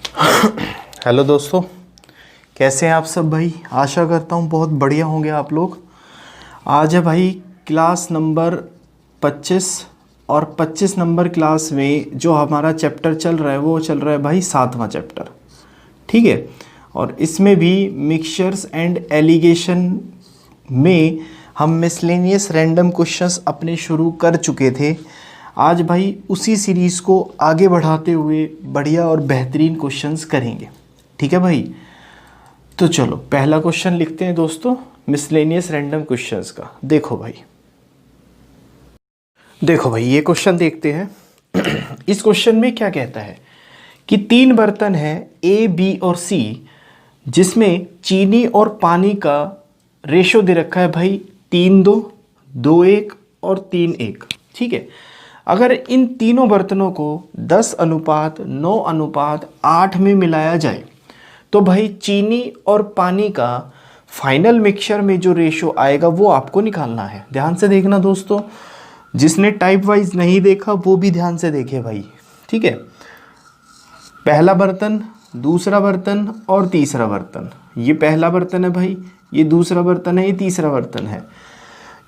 Hello दोस्तों, कैसे हैं आप सब भाई। आशा करता हूँ बहुत बढ़िया होंगे आप लोग। आज है भाई क्लास नंबर 25 और 25 नंबर क्लास में जो हमारा चैप्टर चल रहा है वो चल रहा है भाई 7वां चैप्टर। ठीक है, और इसमें भी मिक्सचर्स एंड एलिगेशन में हम मिसलेनियस रैंडम क्वेश्चंस अपने शुरू कर चुके थे। आज भाई उसी सीरीज़ को आगे बढ़ाते हुए बढ़िया और बेहतरीन क्वेश्चंस करेंगे। ठीक है भाई, तो चलो पहला क्वेश्चन लिखते हैं दोस्तों मिसलेनियस रैंडम क्वेश्चंस का। देखो भाई ये क्वेश्चन देखते हैं। इस क्वेश्चन में क्या कहता है कि 3 बर्तन हैं ए, बी और सी, जिसमें चीनी और पानी का रेशो दे रखा है भाई 3-2, 2-1 और 3-1। ठीक है, अगर इन तीनों बर्तनों को 10:9:8 में मिलाया जाए तो भाई चीनी और पानी का फाइनल मिक्सचर में जो रेशो आएगा वो आपको निकालना है। ध्यान से देखना दोस्तों, जिसने टाइप वाइज नहीं देखा वो भी ध्यान से देखे भाई। ठीक है, पहला बर्तन, दूसरा बर्तन और तीसरा बर्तन। ये पहला बर्तन है भाई, ये दूसरा बर्तन है, ये तीसरा बर्तन है।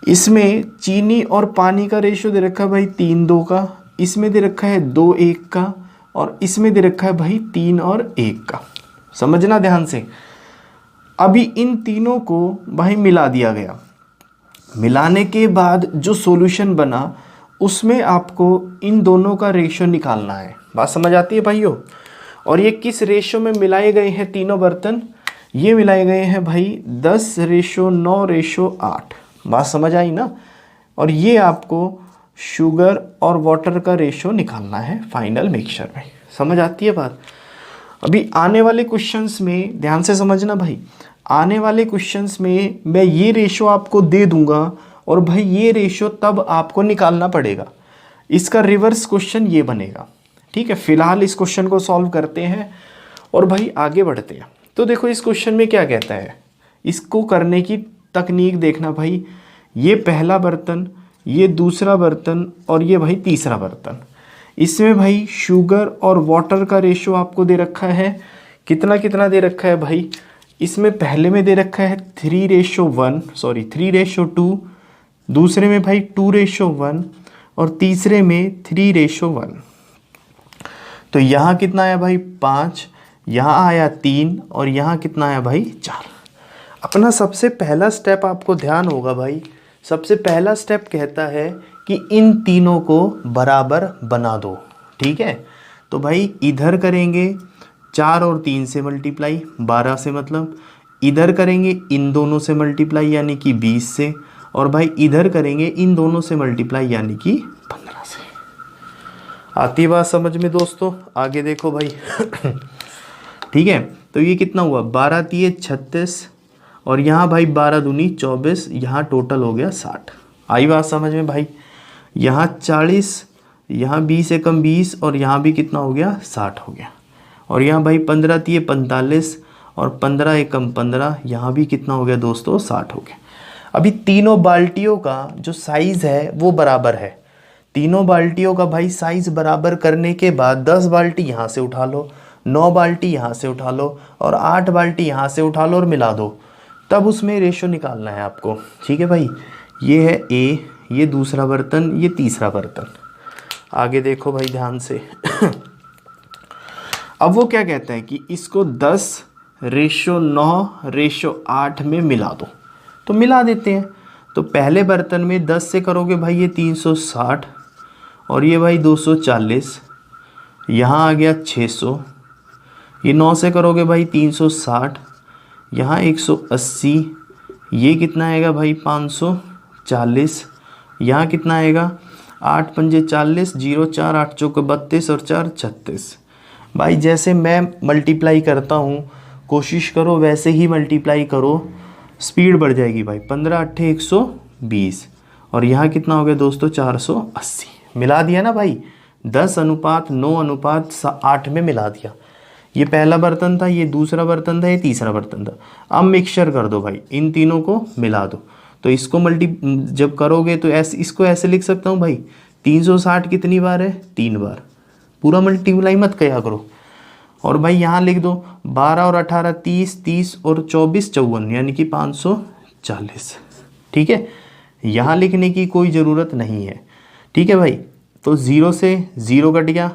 इसमें चीनी और पानी का रेशो दे रखा है भाई 3-2 का, इसमें दे रखा है 2-1 का, और इसमें दे रखा है भाई 3 और 1 का। समझना ध्यान से। अभी इन तीनों को भाई मिला दिया गया। मिलाने के बाद जो सॉल्यूशन बना उसमें आपको इन दोनों का रेशो निकालना है। बात समझ आती है भाइयों। और ये किस रेशो में मिलाए गए हैं तीनों बर्तन? ये मिलाए गए हैं भाई 10:9:8। बात समझ आई ना। और ये आपको शुगर और वाटर का रेशो निकालना है फाइनल मिक्सचर में। समझ आती है बात। अभी आने वाले क्वेश्चंस में ध्यान से समझना भाई। आने वाले क्वेश्चंस में मैं ये रेशो आपको दे दूंगा और भाई ये रेशो तब आपको निकालना पड़ेगा। इसका रिवर्स क्वेश्चन ये बनेगा। ठीक है, फिलहाल इस क्वेश्चन को सॉल्व करते हैं और भाई आगे बढ़ते हैं। तो देखो इस क्वेश्चन में क्या कहता है, इसको करने की तकनीक देखना भाई। ये पहला बर्तन, ये दूसरा बर्तन और ये भाई तीसरा बर्तन। इसमें भाई शुगर और वाटर का रेशो आपको दे रखा है। कितना कितना दे रखा है भाई? इसमें पहले में दे रखा है 3:2, दूसरे में भाई 2:1 और तीसरे में 3:1। तो यहाँ कितना आया भाई 5, यहाँ आया 3 और यहाँ कितना आया भाई 4। अपना सबसे पहला स्टेप आपको ध्यान होगा भाई। सबसे पहला स्टेप कहता है कि इन तीनों को बराबर बना दो। ठीक है, तो भाई इधर करेंगे 4 और 3 से मल्टीप्लाई 12 से, मतलब इधर करेंगे इन दोनों से मल्टीप्लाई यानी कि 20 से, और भाई इधर करेंगे इन दोनों से मल्टीप्लाई यानी कि 15 से। आती बात समझ में दोस्तों? आगे देखो भाई। ठीक है, तो ये कितना हुआ 12×3 = 36 और यहाँ भाई 12×2 = 24, यहाँ टोटल हो गया 60। आई बात समझ में भाई। यहाँ 40, यहाँ 20 एकम 20 और यहाँ भी कितना हो गया 60 हो गया। और यहाँ भाई 15×3 = 45 और 15 एकम 15, यहाँ भी कितना हो गया दोस्तों 60 हो गया। अभी तीनों बाल्टियों का जो साइज़ है वो बराबर है। तीनों बाल्टियों का भाई साइज़ बराबर करने के बाद 10 बाल्टी यहाँ से उठा लो, 9 बाल्टी यहाँ से उठा लो और 8 बाल्टी यहाँ से उठा लो और मिला दो, तब उसमें रेशो निकालना है आपको। ठीक है भाई, ये है ए, ये दूसरा बर्तन, ये तीसरा बर्तन। आगे देखो भाई ध्यान से। अब वो क्या कहता है कि इसको 10:9:8 में मिला दो। तो मिला देते हैं। तो पहले बर्तन में 10 से करोगे भाई ये 360 और ये भाई 240, यहाँ आ गया 600। ये 9 से करोगे भाई 360, यहाँ 180, ये कितना आएगा भाई 540, यहाँ कितना आएगा 8×5 = 40, 0 4 8 चौके 32 और 4 36। भाई जैसे मैं मल्टीप्लाई करता हूँ कोशिश करो वैसे ही मल्टीप्लाई करो, स्पीड बढ़ जाएगी भाई। 15×8 = 120 और यहाँ कितना हो गया दोस्तों 480। मिला दिया ना भाई, 10:9:8 में मिला दिया। ये पहला बर्तन था, ये दूसरा बर्तन था, ये तीसरा बर्तन था। अब मिक्सचर कर दो भाई, इन तीनों को मिला दो। तो इसको जब करोगे तो ऐसे, इसको ऐसे लिख सकता हूँ भाई 360 कितनी बार है 3 बार। पूरा मल्टीप्लाई मत किया करो। और भाई यहाँ लिख दो 12 और 18 30, 30 और 24 54, यानी कि 540। ठीक है, यहाँ लिखने की कोई ज़रूरत नहीं है। ठीक है भाई, तो 0 से 0 कट गया।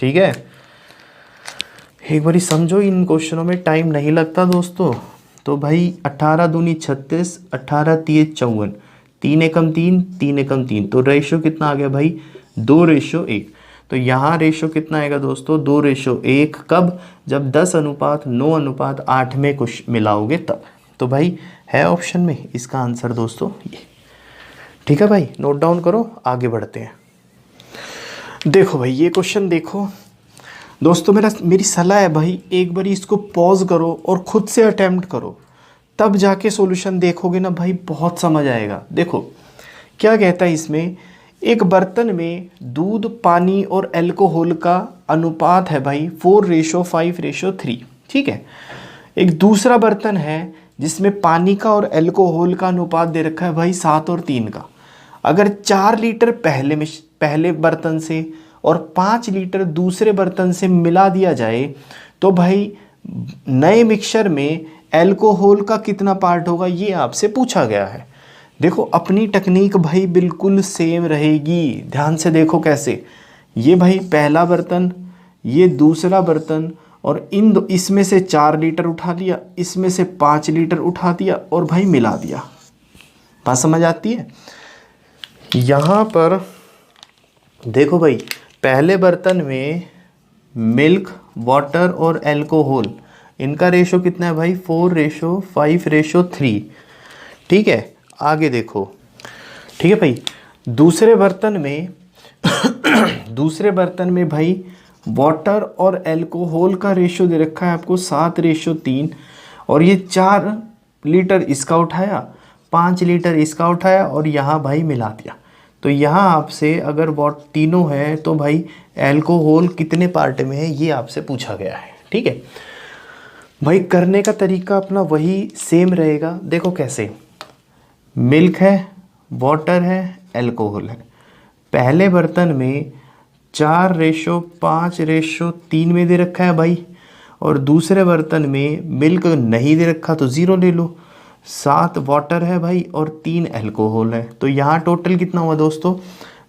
ठीक है, एक बारी समझो, इन क्वेश्चनों में टाइम नहीं लगता दोस्तों। तो भाई 18 दूनी 36, 18 तिये 54, 3 एकम 3, 3 एकम 3, तो रेशो कितना आ गया भाई 2:1। तो यहाँ रेशो कितना आएगा दोस्तों 2:1। कब? जब 10:9:8 में कुछ मिलाओगे तब। तो भाई है ऑप्शन में इसका आंसर दोस्तों ये। ठीक है भाई, नोट डाउन करो, आगे बढ़ते हैं। देखो भाई ये क्वेश्चन देखो दोस्तों, मेरी सलाह है भाई, एक बारी इसको पॉज करो और खुद से अटेम्प्ट करो, तब जाके सॉल्यूशन देखोगे ना भाई, बहुत समझ आएगा। देखो क्या कहता है इसमें, एक बर्तन में दूध, पानी और अल्कोहल का अनुपात है भाई 4:5:3। ठीक है, एक दूसरा बर्तन है जिसमें पानी का और अल्कोहल का अनुपात दे रखा है भाई 7 और 3 का। अगर 4 लीटर पहले बर्तन से और 5 लीटर दूसरे बर्तन से मिला दिया जाए तो भाई नए मिक्सचर में अल्कोहल का कितना पार्ट होगा, ये आपसे पूछा गया है। देखो अपनी टेक्निक भाई बिल्कुल सेम रहेगी, ध्यान से देखो कैसे। ये भाई पहला बर्तन, ये दूसरा बर्तन, और इसमें से 4 लीटर उठा लिया, इसमें से 5 लीटर उठा दिया और भाई मिला दिया। बात समझ आती है? यहाँ पर देखो भाई, पहले बर्तन में मिल्क, वाटर और अल्कोहल, इनका रेशो कितना है भाई 4:5:3। ठीक है, आगे देखो। ठीक है भाई, दूसरे बर्तन में भाई वाटर और अल्कोहल का रेशो दे रखा है आपको 7:3, और ये 4 लीटर इसका उठाया, 5 लीटर इसका उठाया और यहाँ भाई मिला दिया। तो यहाँ आपसे अगर तीनों है तो भाई अल्कोहल कितने पार्ट में है ये आपसे पूछा गया है। ठीक है भाई, करने का तरीका अपना वही सेम रहेगा। देखो कैसे, मिल्क है, वाटर है, अल्कोहल है। पहले बर्तन में 4:5:3 में दे रखा है भाई, और दूसरे बर्तन में मिल्क नहीं दे रखा तो 0 ले लो। 7 वाटर है भाई और 3 अल्कोहल है। तो यहाँ टोटल कितना हुआ दोस्तों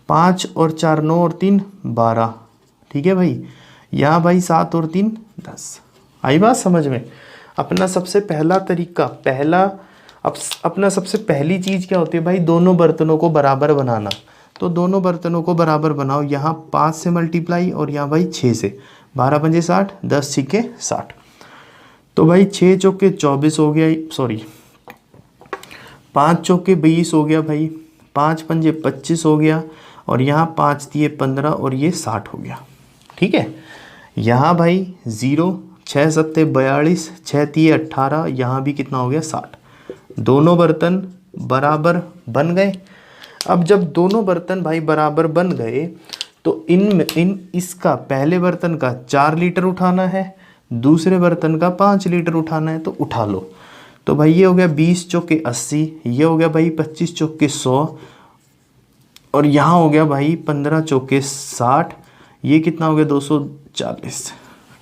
5 और 4 9 और 3 12। ठीक है भाई, यहाँ भाई 7 और 3 10। आई बात समझ में? अपना सबसे पहला तरीका, अपना सबसे पहली चीज़ क्या होती है भाई, दोनों बर्तनों को बराबर बनाना। तो दोनों बर्तनों को बराबर बनाओ, यहाँ 5 से मल्टीप्लाई और यहाँ भाई 6 से। 12 पंजे 60, 10 छिके 60। तो भाई 6 चौके 24 हो गया, सॉरी 5 चौके 20 हो गया भाई, 5 पंजे 25 हो गया, और यहाँ 5 तिये 15 और ये 60 हो गया। ठीक है, यहाँ भाई 0, 6 सत्ते 42, 6 तिये 18, यहाँ भी कितना हो गया 60। दोनों बर्तन बराबर बन गए। अब जब दोनों बर्तन भाई बराबर बन गए तो इसका पहले बर्तन का 4 लीटर उठाना है, दूसरे बर्तन का 5 लीटर उठाना है, तो उठा लो। तो भाई ये हो गया 20 चौके 80, ये हो गया भाई 25 चौके 100, और यहाँ हो गया भाई 15 चौके 60, ये कितना हो गया 240।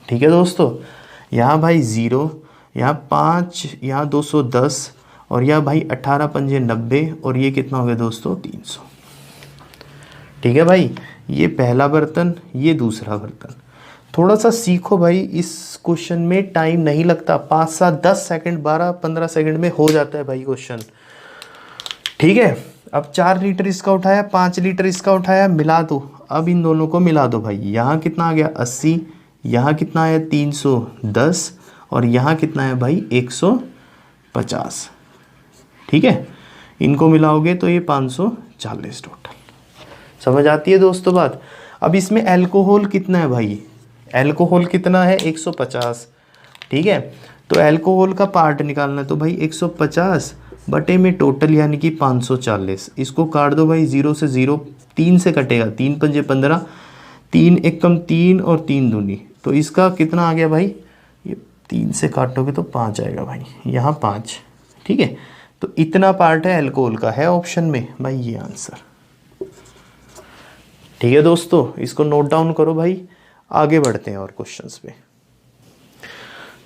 ठीक है दोस्तों, यहाँ भाई 0, यहाँ 5, यहाँ 210, और यह भाई 18 पंजे 90, और ये कितना हो गया दोस्तों 300। ठीक है भाई, ये पहला बर्तन, ये दूसरा बर्तन। थोड़ा सा सीखो भाई, इस क्वेश्चन में टाइम नहीं लगता, 5 7 10 सेकंड 12 15 सेकंड में हो जाता है भाई क्वेश्चन। ठीक है, अब 4 लीटर इसका उठाया, 5 लीटर इसका उठाया, मिला दो। अब इन दोनों को मिला दो भाई, यहाँ कितना आ गया 80, यहाँ कितना आया 310, और यहाँ कितना है भाई 150। ठीक है, इनको मिलाओगे तो ये 540 टोटल। समझ आती है दोस्तों बात? अब इसमें अल्कोहल कितना है भाई, अल्कोहल कितना है 150। ठीक है, तो अल्कोहल का पार्ट निकालना है, तो भाई 150 बटे में टोटल यानी कि 540। इसको काट दो भाई, 0 से 0, 3 से कटेगा, 3 पंजे 15, 3 एकम 3 और 3 दूनी, तो इसका कितना आ गया भाई, ये 3 से काटोगे तो 5 आएगा भाई, यहाँ 5। ठीक है, तो इतना पार्ट है अल्कोहल का, है ऑप्शन में भाई ये आंसर। ठीक है दोस्तों, इसको नोट डाउन करो भाई, आगे बढ़ते हैं और क्वेश्चंस पे।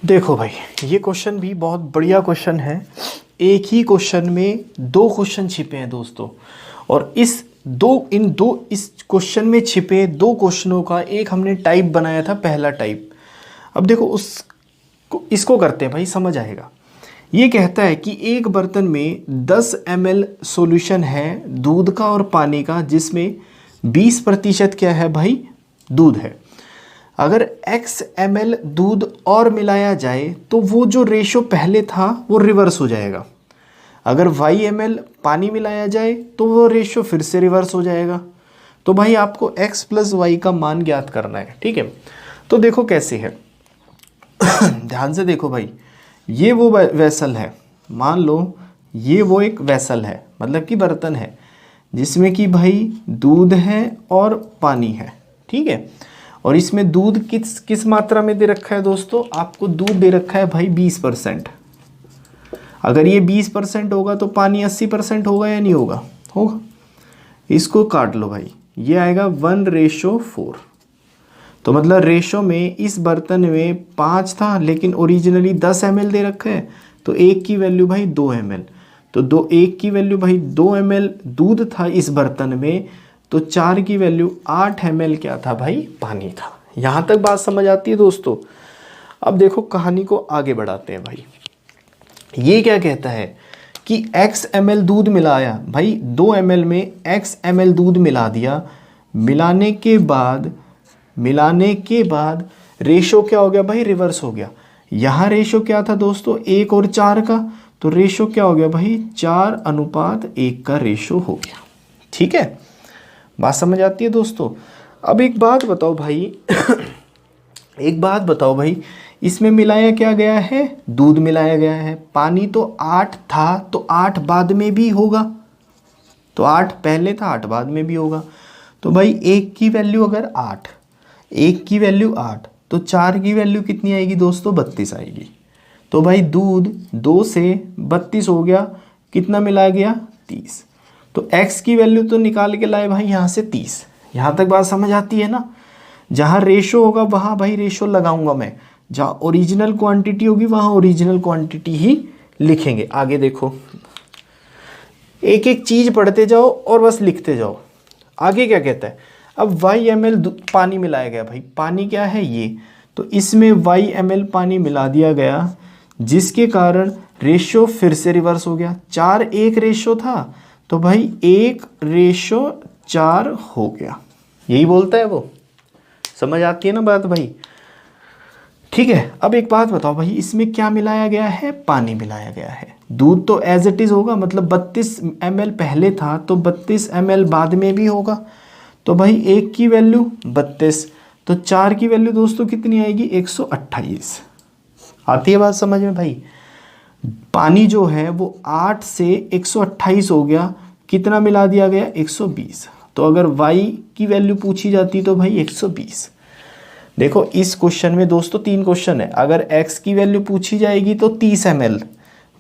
देखो भाई, ये क्वेश्चन भी बहुत बढ़िया क्वेश्चन है। एक ही क्वेश्चन में दो क्वेश्चन छिपे हैं दोस्तों, और इस क्वेश्चन में छिपे दो क्वेश्चनों का एक हमने टाइप बनाया था, पहला टाइप। अब देखो इसको करते हैं भाई, समझ आएगा। ये कहता है कि एक बर्तन में 10 ml सॉल्यूशन है दूध का और पानी का, जिसमें 20% क्या है भाई, दूध है। अगर x ml दूध और मिलाया जाए तो वो जो रेशो पहले था वो रिवर्स हो जाएगा। अगर y ml पानी मिलाया जाए तो वो रेशो फिर से रिवर्स हो जाएगा। तो भाई आपको x प्लस वाई का मान ज्ञात करना है, ठीक है। तो देखो कैसे है ध्यान से देखो भाई, ये वो वेसल है, मान लो ये वो एक वेसल है, मतलब कि बर्तन है, जिसमें कि भाई दूध है और पानी है, ठीक है। और इसमें दूध किस मात्रा में दे रखा है दोस्तों, आपको दूध दे रखा है भाई 20%। अगर ये 20% होगा तो पानी 80% होगा या नहीं होगा, होगा। इसको काट लो भाई, ये आएगा 1:4। तो मतलब रेशो में इस बर्तन में 5 था, लेकिन ओरिजिनली 10 ml दे रखा है, तो एक की वैल्यू भाई 2 ml। तो एक की वैल्यू भाई 2 ml दूध था इस बर्तन में, तो 4 की वैल्यू 8 ml क्या था भाई, पानी था। यहाँ तक बात समझ आती है दोस्तों। अब देखो कहानी को आगे बढ़ाते हैं भाई। ये क्या कहता है कि x ml दूध मिलाया भाई, 2 ml में x ml दूध मिला दिया, मिलाने के बाद रेशो क्या हो गया भाई, रिवर्स हो गया। यहाँ रेशो क्या था दोस्तों, 1 और 4 का, तो रेशो क्या हो गया भाई, 4:1 का रेशो हो गया, ठीक है। बात समझ आती है दोस्तों। अब एक बात बताओ भाई इसमें मिलाया क्या गया है, दूध मिलाया गया है। पानी तो 8 था, तो 8 बाद में भी होगा, तो 8 पहले था, 8 बाद में भी होगा। तो भाई एक की वैल्यू अगर 8, एक की वैल्यू 8, तो 4 की वैल्यू कितनी आएगी दोस्तों, 32 आएगी। तो भाई दूध 2 से 32 हो गया, कितना मिला गया, 30। तो x की वैल्यू तो निकाल के लाए भाई यहाँ से 30। यहाँ तक बात समझ आती है ना। जहाँ रेशो होगा वहाँ भाई रेशो लगाऊंगा मैं, जहाँ ओरिजिनल क्वांटिटी होगी वहाँ ओरिजिनल क्वांटिटी ही लिखेंगे। आगे देखो, एक एक चीज़ पढ़ते जाओ और बस लिखते जाओ। आगे क्या कहता है, अब y ml पानी मिलाया गया भाई, पानी क्या है ये, तो इसमें y ml पानी मिला दिया गया, जिसके कारण रेशो फिर से रिवर्स हो गया। 4:1 रेशो था, तो भाई 1:4 हो गया। यही बोलता है वो, समझ आती है ना बात भाई, ठीक है। अब एक बात बताओ भाई, इसमें क्या मिलाया गया है, पानी मिलाया गया है। दूध तो एज इट इज होगा, मतलब 32 ml पहले था, तो 32 ml बाद में भी होगा। तो भाई एक की वैल्यू 32, तो 4 की वैल्यू दोस्तों कितनी आएगी, 128। आती है बात समझ में भाई। पानी जो है वो 8 से 128 हो गया, कितना मिला दिया गया, 120। तो अगर y की वैल्यू पूछी जाती तो भाई 120। देखो इस क्वेश्चन में दोस्तों 3 क्वेश्चन है। अगर x की वैल्यू पूछी जाएगी तो 30 ml,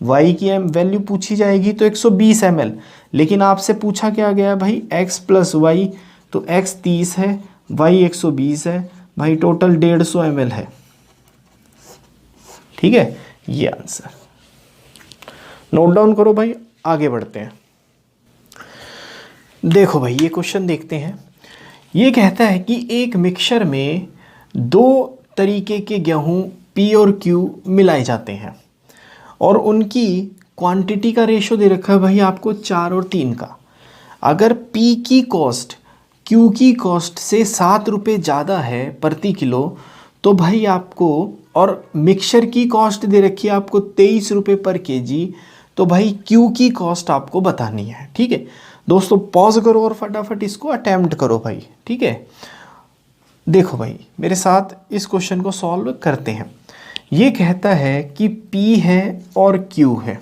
y की वैल्यू पूछी जाएगी तो 120 ml, लेकिन आपसे पूछा क्या गया भाई, x प्लस वाई, तो x 30 है, y 120 है भाई, टोटल 150 ml है, ठीक है। ये आंसर नोट डाउन करो भाई, आगे बढ़ते हैं। देखो भाई ये क्वेश्चन देखते हैं। ये कहता है कि एक मिक्सचर में 2 तरीके के गेहूं P और Q मिलाए जाते हैं और उनकी क्वांटिटी का रेशो दे रखा है भाई आपको 4 और 3 का। अगर P की कॉस्ट Q की कॉस्ट से 7 रुपये ज़्यादा है प्रति किलो, तो भाई आपको, और मिक्सचर की कॉस्ट दे रखी है आपको 23 रुपये पर केजी, तो भाई Q की कॉस्ट आपको बतानी है, ठीक है। दोस्तों पॉज करो और फटाफट इसको अटेम्प्ट करो भाई, ठीक है। देखो भाई मेरे साथ इस क्वेश्चन को सॉल्व करते हैं। ये कहता है कि P है और Q है,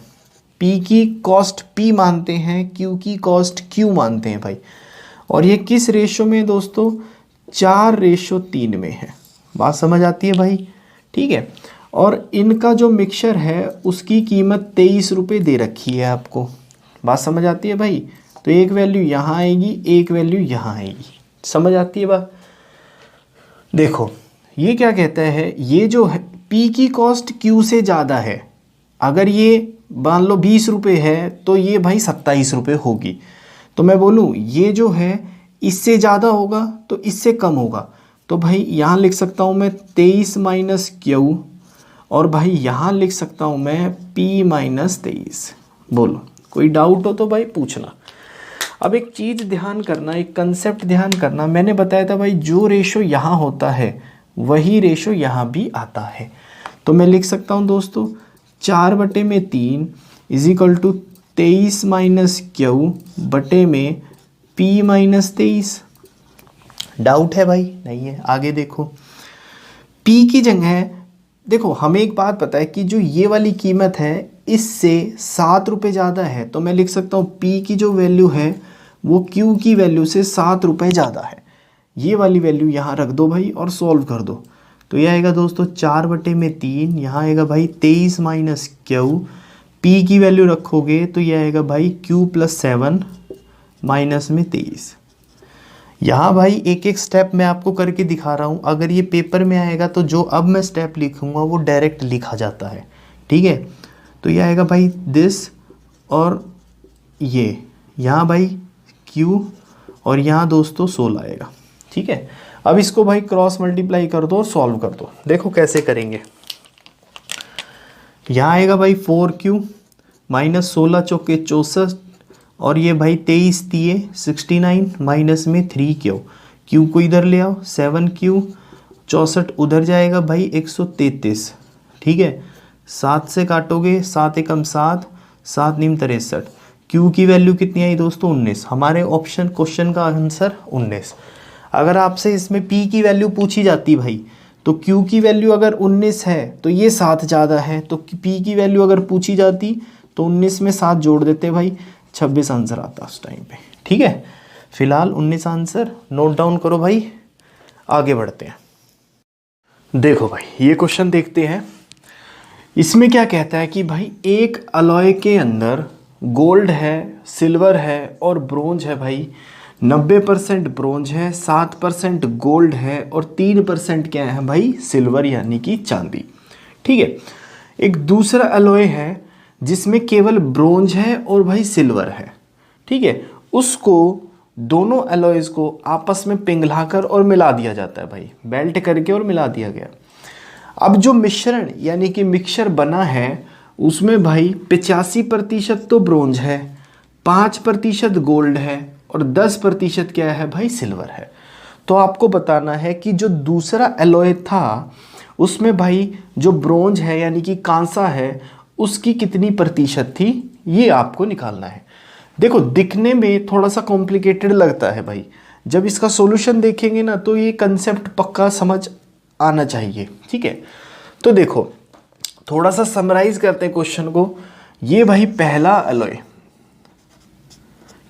P की कॉस्ट P मानते हैं, Q की कॉस्ट Q मानते हैं भाई, और ये किस रेशो में दोस्तों, 4:3 में है। बात समझ आती है भाई, ठीक है। और इनका जो मिक्सचर है उसकी कीमत 23 रुपये दे रखी है आपको। बात समझ आती है भाई। तो एक वैल्यू यहाँ आएगी, एक वैल्यू यहाँ आएगी, समझ आती है बात। देखो ये क्या कहता है, ये जो है P की कॉस्ट Q से ज़्यादा है। अगर ये मान लो 20 रुपये है तो ये भाई 27 रुपये होगी। तो मैं बोलूँ ये जो है इससे ज़्यादा होगा तो इससे कम होगा। तो भाई यहाँ लिख सकता हूँ मैं 23 माइनस क्यू, और भाई यहाँ लिख सकता हूँ मैं P माइनस 23। बोलो कोई डाउट हो तो भाई पूछना। अब एक चीज़ ध्यान करना, एक कंसेप्ट ध्यान करना, मैंने बताया था भाई जो रेशो यहाँ होता है वही रेशो यहाँ भी आता है। तो मैं लिख सकता हूँ दोस्तों 4/3 is equal to 23 minus Q बटे में P माइनस 23। डाउट है भाई? नहीं है। आगे देखो P की जगह देखो, हमें एक बात पता है कि जो ये वाली कीमत है इससे 7 रुपये ज़्यादा है, तो मैं लिख सकता हूँ P की जो वैल्यू है वो Q की वैल्यू से 7 रुपये ज़्यादा है। ये वाली वैल्यू यहाँ रख दो भाई और सॉल्व कर दो। तो ये आएगा दोस्तों 4/3, यहाँ आएगा भाई 23 माइनस क्यू, P की वैल्यू रखोगे तो ये आएगा भाई Q + 7 माइनस में 23। यहाँ भाई एक एक स्टेप मैं आपको करके दिखा रहा हूँ। अगर ये पेपर में आएगा तो जो अब मैं स्टेप लिखूँगा वो डायरेक्ट लिखा जाता है, ठीक है। तो ये आएगा भाई दिस, और ये यहाँ भाई Q, और यहाँ दोस्तों 16 आएगा, ठीक है। अब इसको भाई क्रॉस मल्टीप्लाई कर दो और सॉल्व कर दो। देखो कैसे करेंगे। यहाँ आएगा भाई 4Q माइनस 16 चौके 64, और ये भाई 23 तिये 69 माइनस में 3Q। Q को इधर ले आओ, 7Q, 64 उधर जाएगा भाई 133, ठीक है। 7 से काटोगे, 7 एकम 7, 7 नीम 63। Q की वैल्यू कितनी आई दोस्तों? 19। हमारे ऑप्शन क्वेश्चन का आंसर 19। अगर आपसे इसमें P की वैल्यू पूछी जाती भाई, तो Q की वैल्यू अगर 19 है तो ये 7 ज़्यादा है, तो P की वैल्यू अगर पूछी जाती तो 19 में 7 जोड़ देते भाई, 26 आंसर आता उस टाइम पे, ठीक है। फिलहाल 19 आंसर नोट डाउन करो भाई। आगे बढ़ते हैं। देखो भाई ये क्वेश्चन देखते हैं। इसमें क्या कहता है कि भाई एक अलॉय के अंदर गोल्ड है, सिल्वर है और ब्रोंज है भाई। 90% ब्रोंज है, 7% गोल्ड है और 3% क्या है भाई? सिल्वर यानी कि चांदी, ठीक है। एक दूसरा अलॉय है जिसमें केवल ब्रोंज है और भाई सिल्वर है, ठीक है। उसको दोनों अलॉयज को आपस में पिघलाकर और मिला दिया जाता है भाई, बेल्ट करके और मिला दिया गया। अब जो मिश्रण यानी कि मिक्सचर बना है उसमें भाई 85% तो ब्रोंज है, 5% गोल्ड है और 10% क्या है भाई? सिल्वर है। तो आपको बताना है कि जो दूसरा अलॉय था उसमें भाई जो ब्रोंज है यानी कि कांसा है उसकी कितनी प्रतिशत थी, ये आपको निकालना है। देखो दिखने में थोड़ा सा कॉम्प्लिकेटेड लगता है भाई, जब इसका सॉल्यूशन देखेंगे ना तो ये कंसेप्ट पक्का समझ आना चाहिए, ठीक है। तो देखो थोड़ा सा समराइज करते हैं क्वेश्चन को। ये भाई पहला अलॉय,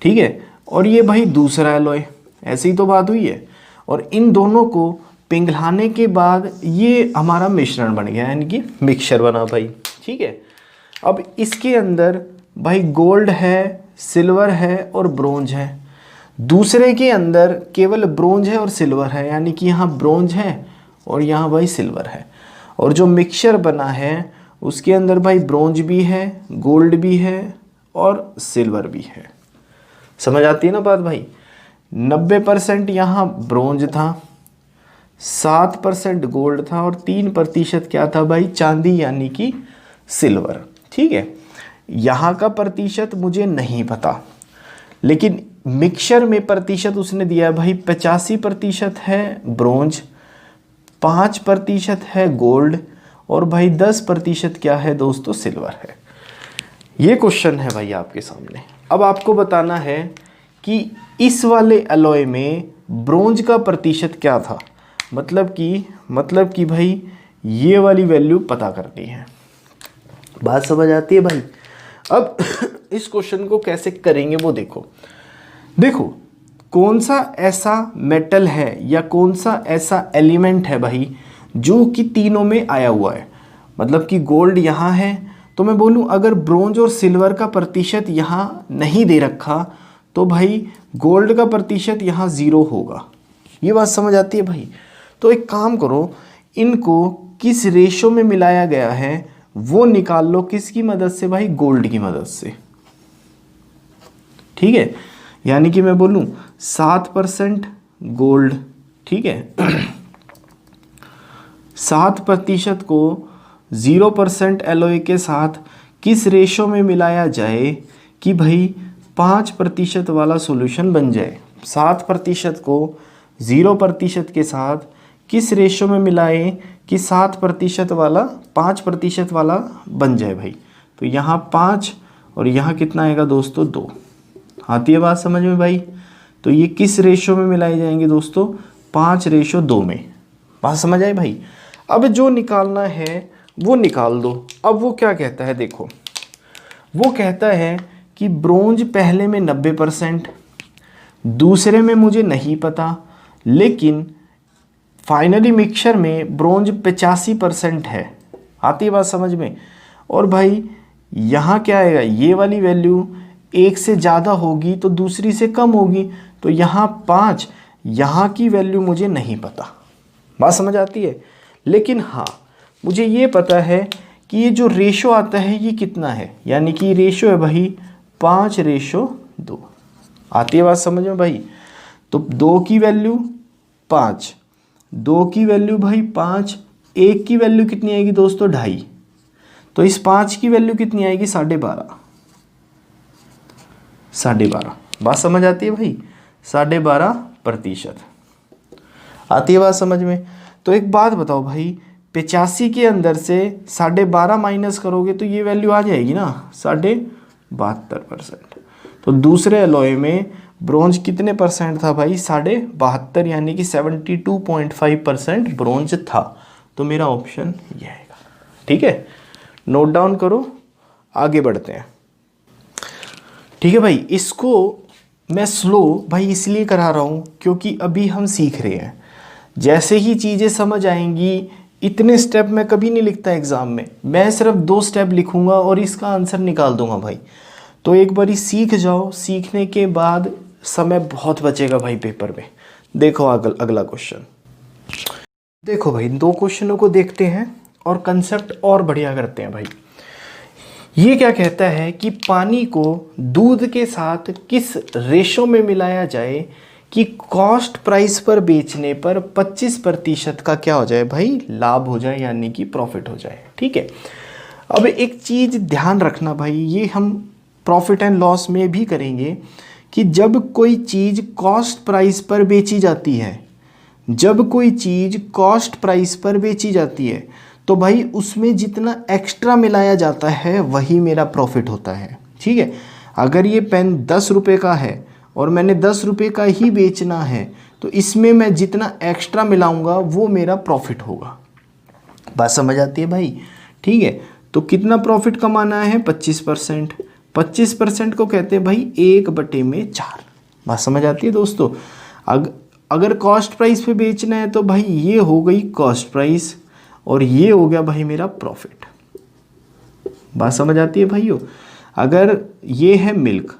ठीक है, और ये भाई दूसरा अलॉय, ऐसी तो बात हुई है। और इन दोनों को पिघलाने के बाद ये हमारा मिश्रण बन गया यानी कि मिक्सचर बना भाई, ठीक है। अब इसके अंदर भाई गोल्ड है, सिल्वर है और ब्रोंज है। दूसरे के अंदर केवल ब्रोंज है और सिल्वर है, यानी कि यहाँ ब्रोंज है और यहाँ भाई सिल्वर है। और जो मिक्सचर बना है उसके अंदर भाई ब्रोंज भी है, गोल्ड भी है और सिल्वर भी है। समझ आती है ना बात भाई? 90% यहाँ ब्रोंज था, 7% गोल्ड था और 3% क्या था भाई? चांदी यानी कि सिल्वर, ठीक है। यहाँ का प्रतिशत मुझे नहीं पता, लेकिन मिक्सचर में प्रतिशत उसने दिया है भाई 85% है ब्रोंज, 5% है गोल्ड और भाई 10% क्या है दोस्तों? सिल्वर है। ये क्वेश्चन है भाई आपके सामने। अब आपको बताना है कि इस वाले अलॉय में ब्रोंज का प्रतिशत क्या था, मतलब कि भाई ये वाली वैल्यू पता करनी है। बात समझ आती है भाई? अब इस क्वेश्चन को कैसे करेंगे वो देखो कौन सा ऐसा मेटल है या कौन सा ऐसा एलिमेंट है भाई जो कि तीनों में आया हुआ है। मतलब कि गोल्ड यहाँ है तो मैं बोलूँ अगर ब्रोंज और सिल्वर का प्रतिशत यहाँ नहीं दे रखा तो भाई गोल्ड का प्रतिशत यहाँ 0 होगा। ये बात समझ आती है भाई? तो एक काम करो, इनको किस रेशो में मिलाया गया है वो निकाल लो। किसकी मदद से भाई? गोल्ड की मदद से। ठीक है, यानी कि मैं बोलूं 7% गोल्ड, ठीक है, 7% को 0% एलॉय के साथ किस रेशो में मिलाया जाए कि भाई 5% वाला सॉल्यूशन बन जाए। 7% को 0% के साथ किस रेशो में मिलाएं कि 7% वाला 5% वाला बन जाए भाई। तो यहाँ 5 और यहाँ कितना आएगा दोस्तों? 2। आती है बात समझ में भाई? तो ये किस रेशो में मिलाए जाएंगे दोस्तों? 5:2 में। बात समझ आई भाई? अब जो निकालना है वो निकाल दो। अब वो क्या कहता है देखो, वो कहता है कि ब्रोंज पहले में 90%, दूसरे में मुझे नहीं पता, लेकिन फाइनली मिक्सचर में ब्रोंज 85% है। आती है बात समझ में? और भाई यहाँ क्या आएगा? ये वाली वैल्यू एक से ज़्यादा होगी तो दूसरी से कम होगी। तो यहाँ 5, यहाँ की वैल्यू मुझे नहीं पता। बात समझ आती है? लेकिन हाँ, मुझे ये पता है कि ये जो रेशो आता है ये कितना है, यानी कि रेशो है भाई 5:2। आती है बात समझ में भाई? तो 2 की वैल्यू 5, 2 की वैल्यू भाई 5, 1 की वैल्यू कितनी आएगी दोस्तों? 2.5। तो इस 5 की वैल्यू कितनी आएगी? 12.5। 12.5। बात समझ आती है भाई? 12.5%। आती है बात समझ में? तो एक बात बताओ भाई, 85 के अंदर से 12.5 माइनस करोगे तो ये वैल्यू आ जाएगी ना 72%। तो दूसरे एलॉय में ब्रोंज कितने परसेंट था भाई? 72.5, यानी कि 72.5% ब्रोंज था। तो मेरा ऑप्शन ये आएगा। ठीक है, नोट डाउन करो, आगे बढ़ते हैं। ठीक है भाई, इसको मैं स्लो भाई इसलिए करा रहा हूँ क्योंकि अभी हम सीख रहे हैं। जैसे ही चीज़ें समझ आएंगी, इतने स्टेप मैं कभी नहीं लिखता एग्ज़ाम में, मैं सिर्फ 2 स्टेप लिखूंगा और इसका आंसर निकाल दूंगा भाई। तो एक बारी सीख जाओ, सीखने के बाद समय बहुत बचेगा भाई पेपर में। देखो अगला क्वेश्चन। देखो भाई, 2 क्वेश्चनों को देखते हैं और कंसेप्ट और बढ़िया करते हैं भाई। ये क्या कहता है कि पानी को दूध के साथ किस रेशो में मिलाया जाए कि कॉस्ट प्राइस पर बेचने पर 25% का क्या हो जाए भाई? लाभ हो जाए, यानी कि प्रॉफिट हो जाए। ठीक है, अब एक चीज़ ध्यान रखना भाई, ये हम प्रॉफिट एंड लॉस में भी करेंगे कि जब कोई चीज़ कॉस्ट प्राइस पर बेची जाती है, जब कोई चीज़ कॉस्ट प्राइस पर बेची जाती है तो भाई उसमें जितना एक्स्ट्रा मिलाया जाता है वही मेरा प्रॉफिट होता है। ठीक है, अगर ये पेन 10 रुपये का है और मैंने 10 रुपये का ही बेचना है तो इसमें मैं जितना एक्स्ट्रा मिलाऊंगा वो मेरा प्रॉफिट होगा। बात समझ आती है भाई? ठीक है, तो कितना प्रॉफिट कमाना है? 25%। 25% को कहते हैं भाई 1/4। बात समझ आती है दोस्तों? अगर कॉस्ट प्राइस पे बेचना है तो भाई ये हो गई कॉस्ट प्राइस और ये हो गया भाई मेरा प्रॉफिट। बात समझ आती है भाइयों? अगर ये है मिल्क,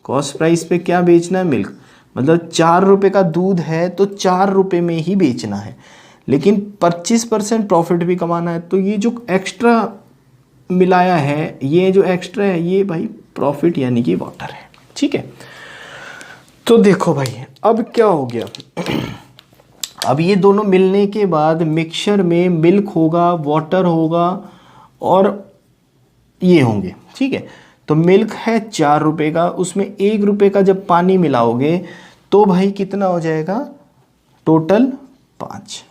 कॉस्ट प्राइस पे क्या बेचना है? मिल्क, मतलब 4 रुपये का दूध है तो 4 रुपये में ही बेचना है, लेकिन 25% प्रॉफिट भी कमाना है। तो ये जो एक्स्ट्रा मिलाया है, ये जो एक्स्ट्रा है ये भाई प्रॉफिट यानी कि वाटर है। ठीक है, तो देखो भाई अब क्या हो गया, अब ये दोनों मिलने के बाद मिक्सचर में मिल्क होगा, वाटर होगा और ये होंगे। ठीक है, तो मिल्क है 4 रुपये का, उसमें 1 रुपये का जब पानी मिलाओगे तो भाई कितना हो जाएगा? टोटल 5।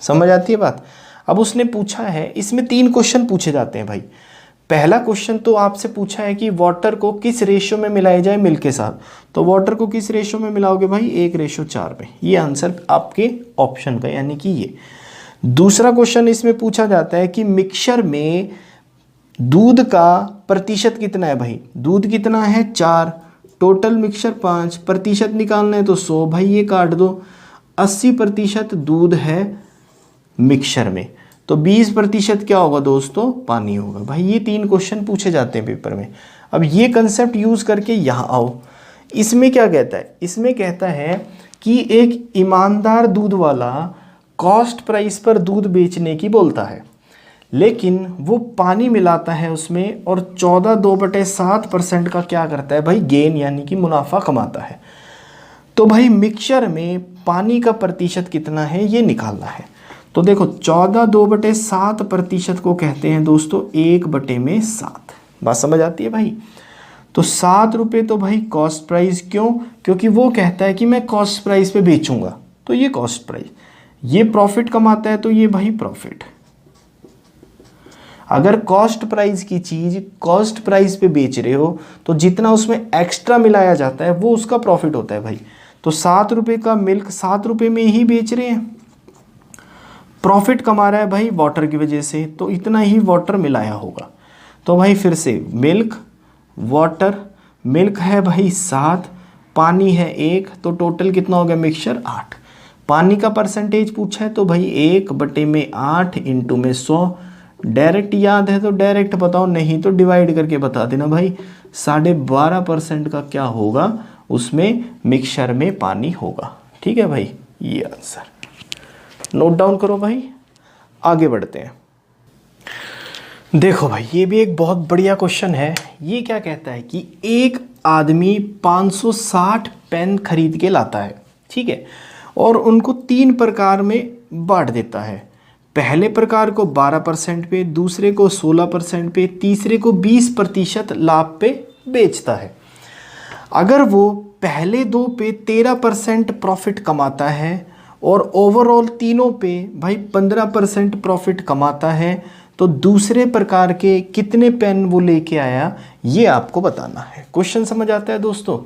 समझ आती है बात? अब उसने पूछा है, इसमें 3 क्वेश्चन पूछे जाते हैं भाई। पहला क्वेश्चन तो आपसे पूछा है कि वाटर को किस रेशो में मिलाया जाए मिल्क के साथ, तो वाटर को किस रेशो में मिलाओगे भाई? 1:4 में। ये आंसर आपके ऑप्शन का, यानी कि ये। दूसरा क्वेश्चन इसमें पूछा जाता है कि मिक्सचर में दूध का प्रतिशत कितना है भाई? दूध कितना है? 4, टोटल मिक्सचर 5, प्रतिशत निकालना है तो 100 भाई, ये काट दो। 80% दूध है मिक्सचर में, तो 20% क्या होगा दोस्तों? पानी होगा भाई। ये 3 क्वेश्चन पूछे जाते हैं पेपर में। अब ये कंसेप्ट यूज़ करके यहाँ आओ। इसमें क्या कहता है? इसमें कहता है कि एक ईमानदार दूध वाला कॉस्ट प्राइस पर दूध बेचने की बोलता है, लेकिन वो पानी मिलाता है उसमें और 14/2/7% का क्या करता है भाई, गेन यानी कि मुनाफा कमाता है। तो भाई मिक्सचर में पानी का प्रतिशत कितना है ये निकालना है। तो देखो 14/2/7% को कहते हैं दोस्तों 1/7। बात समझ आती है भाई। तो 7 रुपये तो भाई कॉस्ट प्राइस, क्यों? क्योंकि वो कहता है कि मैं कॉस्ट प्राइस पे बेचूंगा, तो ये कॉस्ट प्राइस। ये प्रॉफिट कमाता है तो ये भाई प्रॉफिट। अगर कॉस्ट प्राइस की चीज कॉस्ट प्राइस पे बेच रहे हो तो जितना उसमें एक्स्ट्रा मिलाया जाता है वो उसका प्रॉफिट होता है भाई। तो 7 रुपये का मिल्क 7 रुपये में ही बेच रहे हैं, प्रॉफिट कमा रहा है भाई वाटर की वजह से, तो इतना ही वाटर मिलाया होगा। तो भाई फिर से मिल्क वाटर, मिल्क है भाई 7, पानी है 1, तो टोटल कितना हो गया मिक्सचर 8। पानी का परसेंटेज पूछा है तो भाई 1/8 इंटू में 100। डायरेक्ट याद है तो डायरेक्ट बताओ, नहीं तो डिवाइड करके बता देना भाई। 12.5% का क्या होगा उसमें मिक्सचर में पानी होगा। ठीक है भाई, ये आंसर नोट डाउन करो भाई। आगे बढ़ते हैं। देखो भाई ये भी एक बहुत बढ़िया क्वेश्चन है। ये क्या कहता है कि एक आदमी 560 पेन खरीद के लाता है, ठीक है, और उनको 3 प्रकार में बांट देता है। पहले प्रकार को 12% पे, दूसरे को 16% पे, तीसरे को 20% लाभ पे बेचता है। अगर वो पहले 2 पे 13% प्रॉफिट कमाता है और ओवरऑल तीनों पे भाई 15% प्रॉफिट कमाता है, तो दूसरे प्रकार के कितने पेन वो लेके आया ये आपको बताना है। क्वेश्चन समझ आता है दोस्तों?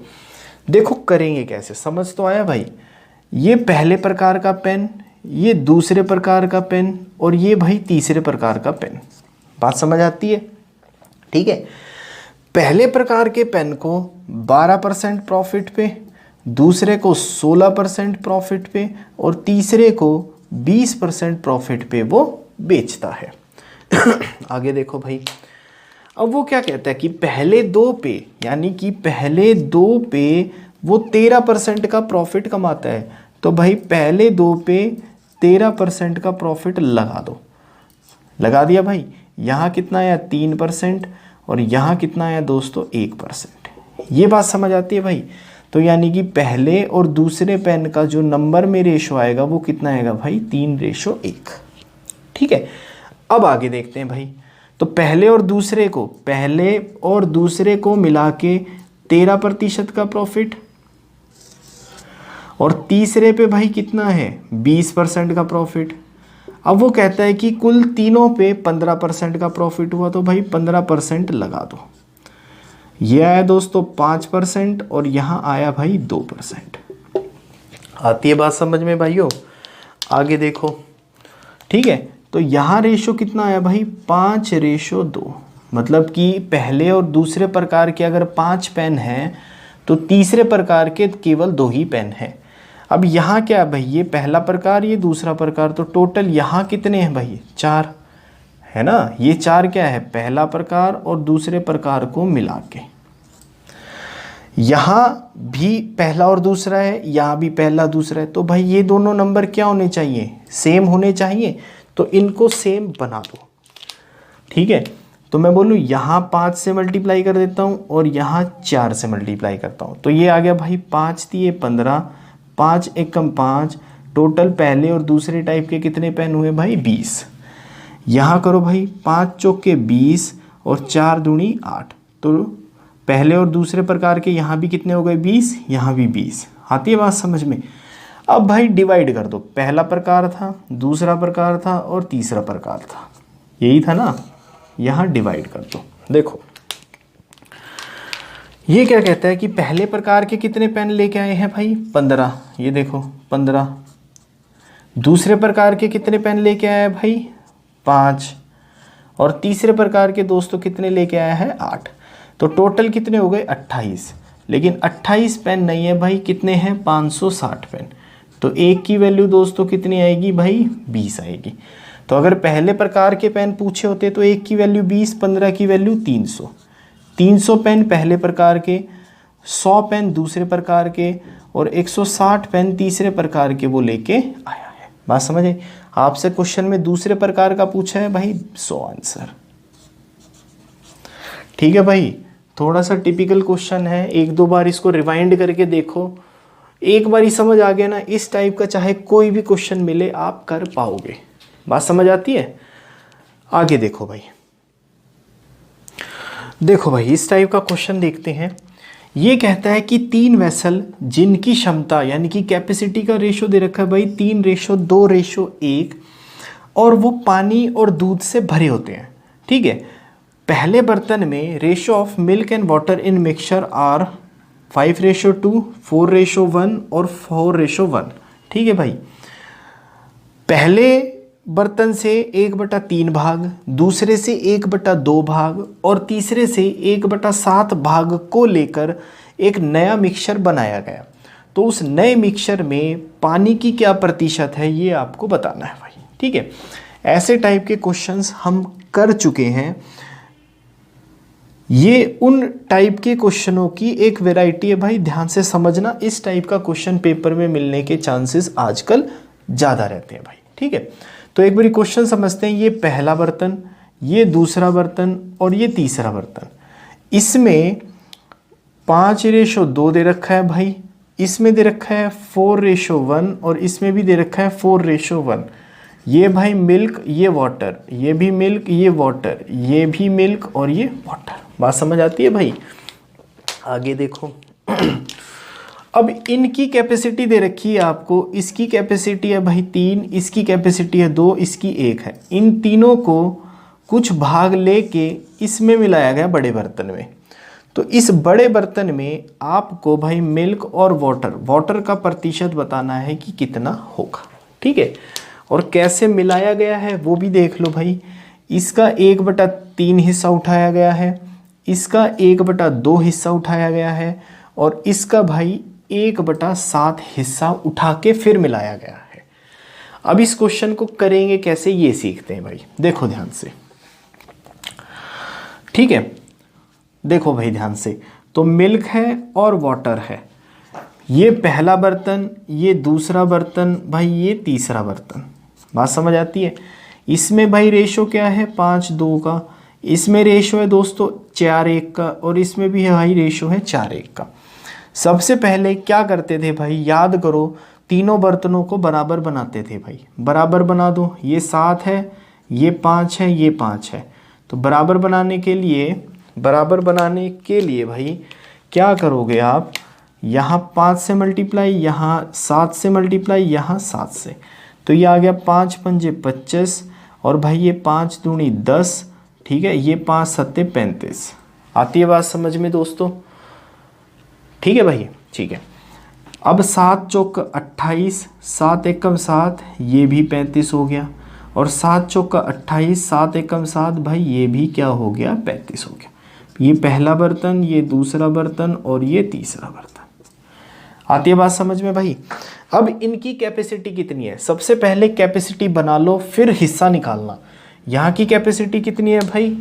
देखो करेंगे कैसे, समझ तो आया भाई। ये पहले प्रकार का पेन, ये दूसरे प्रकार का पेन और ये भाई तीसरे प्रकार का पेन। बात समझ आती है? ठीक है। पहले प्रकार के पेन को 12% प्रॉफिट पे, दूसरे को 16% प्रॉफिट पे और तीसरे को 20% प्रॉफिट पे वो बेचता है। आगे देखो भाई, अब वो क्या कहता है कि पहले 2 पे, यानी कि पहले 2 पे वो 13% का प्रॉफिट कमाता है। तो भाई पहले 2 पे 13% का प्रॉफिट लगा दो। लगा दिया भाई। यहाँ कितना आया 3% और यहाँ कितना आया दोस्तों 1%। ये बात समझ आती है भाई? तो यानी कि पहले और दूसरे पेन का जो नंबर में रेशो आएगा वो कितना आएगा भाई 3:1। ठीक है। अब आगे देखते हैं भाई। तो पहले और दूसरे को मिला के 13% का प्रॉफिट और तीसरे पे भाई कितना है 20% का प्रॉफिट। अब वो कहता है कि कुल तीनों पे 15% का प्रॉफिट हुआ, तो भाई 15% लगा दो। ये आया दोस्तों 5% और यहाँ आया भाई 2%। आती है बात समझ में भाइयों? आगे देखो। ठीक है, तो यहाँ रेशो कितना आया भाई 5:2। मतलब कि पहले और दूसरे प्रकार के अगर 5 पेन हैं तो तीसरे प्रकार के केवल 2 ही पेन हैं। अब यहाँ क्या है भाई, ये पहला प्रकार ये दूसरा प्रकार, तो टोटल यहाँ कितने हैं भाई 4 है ना। ये 4 क्या है, पहला प्रकार और दूसरे प्रकार को मिला के। यहाँ भी पहला और दूसरा है, यहाँ भी पहला दूसरा है, तो भाई ये दोनों नंबर क्या होने चाहिए, सेम होने चाहिए। तो इनको सेम बना दो। ठीक है, तो मैं बोलूँ यहाँ 5 से मल्टीप्लाई कर देता हूँ और यहाँ 4 से मल्टीप्लाई करता हूँ, तो ये आ गया भाई 5 × 15, 5 × 1 = 5। टोटल पहले और दूसरे टाइप के कितने पेन हुए भाई 20। यहाँ करो भाई 5 × 20 और 4 दूनी 8। तो पहले और दूसरे प्रकार के यहाँ भी कितने हो गए 20, यहाँ भी 20। आती है बात समझ में? अब भाई डिवाइड कर दो। पहला प्रकार था, दूसरा प्रकार था और तीसरा प्रकार था, यही था ना। यहाँ डिवाइड कर दो। देखो ये क्या कहता है कि पहले प्रकार के कितने पेन लेके आए हैं भाई 15। ये देखो 15। दूसरे प्रकार के कितने पेन लेके आया है भाई 5 और तीसरे प्रकार के दोस्तों कितने लेके आया है 8। तो टोटल कितने हो गए 28। लेकिन 28 पेन नहीं है भाई, कितने हैं 560 पेन। तो एक की वैल्यू दोस्तों कितनी आएगी भाई 20 आएगी। तो अगर पहले प्रकार के पेन पूछे होते तो एक की वैल्यू 20, 15 की वैल्यू 300। 300 पेन पहले प्रकार के, 100 पेन दूसरे प्रकार के और 160 पेन तीसरे प्रकार के वो लेके आया है। बात समझ आई। आपसे क्वेश्चन में दूसरे प्रकार का पूछा है भाई, 100 आंसर। ठीक है भाई, थोड़ा सा टिपिकल क्वेश्चन है, एक दो बार इसको रिवाइंड करके देखो, एक बार ही समझ आ गया ना, इस टाइप का चाहे कोई भी क्वेश्चन मिले आप कर पाओगे। बात समझ आती है। आगे देखो भाई, देखो भाई इस टाइप का क्वेश्चन देखते हैं। ये कहता है कि 3 वेसल जिनकी क्षमता यानी कि कैपेसिटी का रेशो दे रखा है भाई 3:2:1, और वो पानी और दूध से भरे होते हैं। ठीक है, पहले बर्तन में ratio of milk and water in mixture are 5:2, 4:1 और 4:1। ठीक है भाई, पहले बर्तन से 1/3 भाग, दूसरे से 1/2 भाग और तीसरे से 1/7 भाग को लेकर एक नया मिक्सचर बनाया गया। तो उस नए मिक्सचर में पानी की क्या प्रतिशत है ये आपको बताना है भाई। ठीक है, ऐसे टाइप के क्वेश्चंस हम कर चुके हैं। ये उन टाइप के क्वेश्चनों की एक वैरायटी है भाई, ध्यान से समझना। इस टाइप का क्वेश्चन पेपर में मिलने के चांसेस आजकल ज़्यादा रहते हैं भाई। ठीक है, तो एक बार क्वेश्चन समझते हैं। ये पहला बर्तन, ये दूसरा बर्तन और ये तीसरा बर्तन, इसमें 5:2 दे रखा है भाई, इसमें दे रखा है 4:1 और इसमें भी दे रखा है 4:1। ये भाई मिल्क, ये वाटर, ये भी मिल्क, ये वाटर, ये भी मिल्क और ये वाटर। बात समझ आती है भाई। आगे देखो अब इनकी कैपेसिटी दे रखी है आपको, इसकी कैपेसिटी है भाई 3, इसकी कैपेसिटी है 2, इसकी 1 है। इन तीनों को कुछ भाग लेके इसमें मिलाया गया बड़े बर्तन में। तो इस बड़े बर्तन में आपको भाई मिल्क और वाटर का प्रतिशत बताना है कि कितना होगा। ठीक है, और कैसे मिलाया गया है वो भी देख लो भाई। इसका 1/3 हिस्सा उठाया गया है, इसका 1/2 हिस्सा उठाया गया है और इसका भाई 1/7 हिस्सा उठा के फिर मिलाया गया है। अब इस क्वेश्चन को करेंगे कैसे ये सीखते हैं भाई। देखो ध्यान से, ठीक है, देखो भाई ध्यान से। तो मिल्क है और वाटर है, ये पहला बर्तन, ये दूसरा बर्तन भाई, ये तीसरा बर्तन। बात समझ आती है। इसमें भाई रेशो क्या है 5:2 का, इसमें रेशो है दोस्तों 4:1 का और इसमें भी है भाई रेशो है 4:1 का। सबसे पहले क्या करते थे भाई, याद करो, तीनों बर्तनों को बराबर बनाते थे भाई। बराबर बना दो, ये 7 है, ये 5 है, ये 5 है। तो बराबर बनाने के लिए भाई क्या करोगे आप, यहाँ 5 से मल्टीप्लाई, यहाँ 7 से मल्टीप्लाई, यहाँ 7 से, तो ये आ गया 5 पंजे 25 और भाई ये 5 दूनी 10। ठीक है, ये 5 सत्ते 35। आती है बात समझ में दोस्तों। ठीक है भाई, ठीक है। अब 7 चौक 28, 7 एकम 7, ये भी 35 हो गया और 7 चौक 28, 7 एकम 7 भाई, ये भी क्या हो गया 35 हो गया। ये पहला बर्तन, ये दूसरा बर्तन और ये तीसरा बर्तन। आती है बात समझ में भाई। अब इनकी कैपेसिटी कितनी है, सबसे पहले कैपेसिटी बना लो फिर हिस्सा निकालना। यहाँ की कैपेसिटी कितनी है भाई,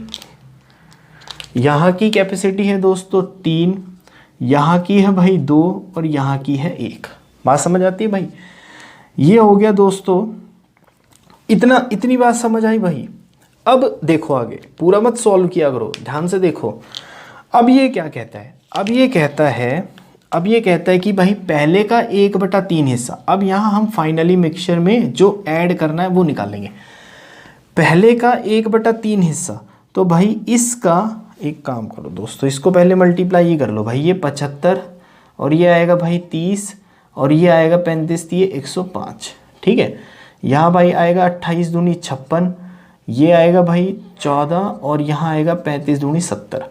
यहाँ की कैपेसिटी है दोस्तों 3, यहाँ की है भाई 2 और यहाँ की है 1। बात समझ आती है भाई। ये हो गया दोस्तों, इतनी बात समझ आई भाई। अब देखो आगे, पूरा मत सॉल्व किया करो, ध्यान से देखो। अब ये क्या कहता है, अब ये कहता है कि भाई पहले का 1/3 हिस्सा, अब यहाँ हम फाइनली मिक्सचर में जो ऐड करना है वो निकालेंगे। पहले का 1/3 हिस्सा, तो भाई इसका एक काम करो दोस्तों, इसको पहले मल्टीप्लाई ही कर लो भाई। ये 75 और ये आएगा भाई 30 और ये आएगा 35, ये 105। ठीक है, यहाँ भाई आएगा 28 दूनी 56, ये आएगा भाई 14 और यहाँ आएगा 35 दूनी 70।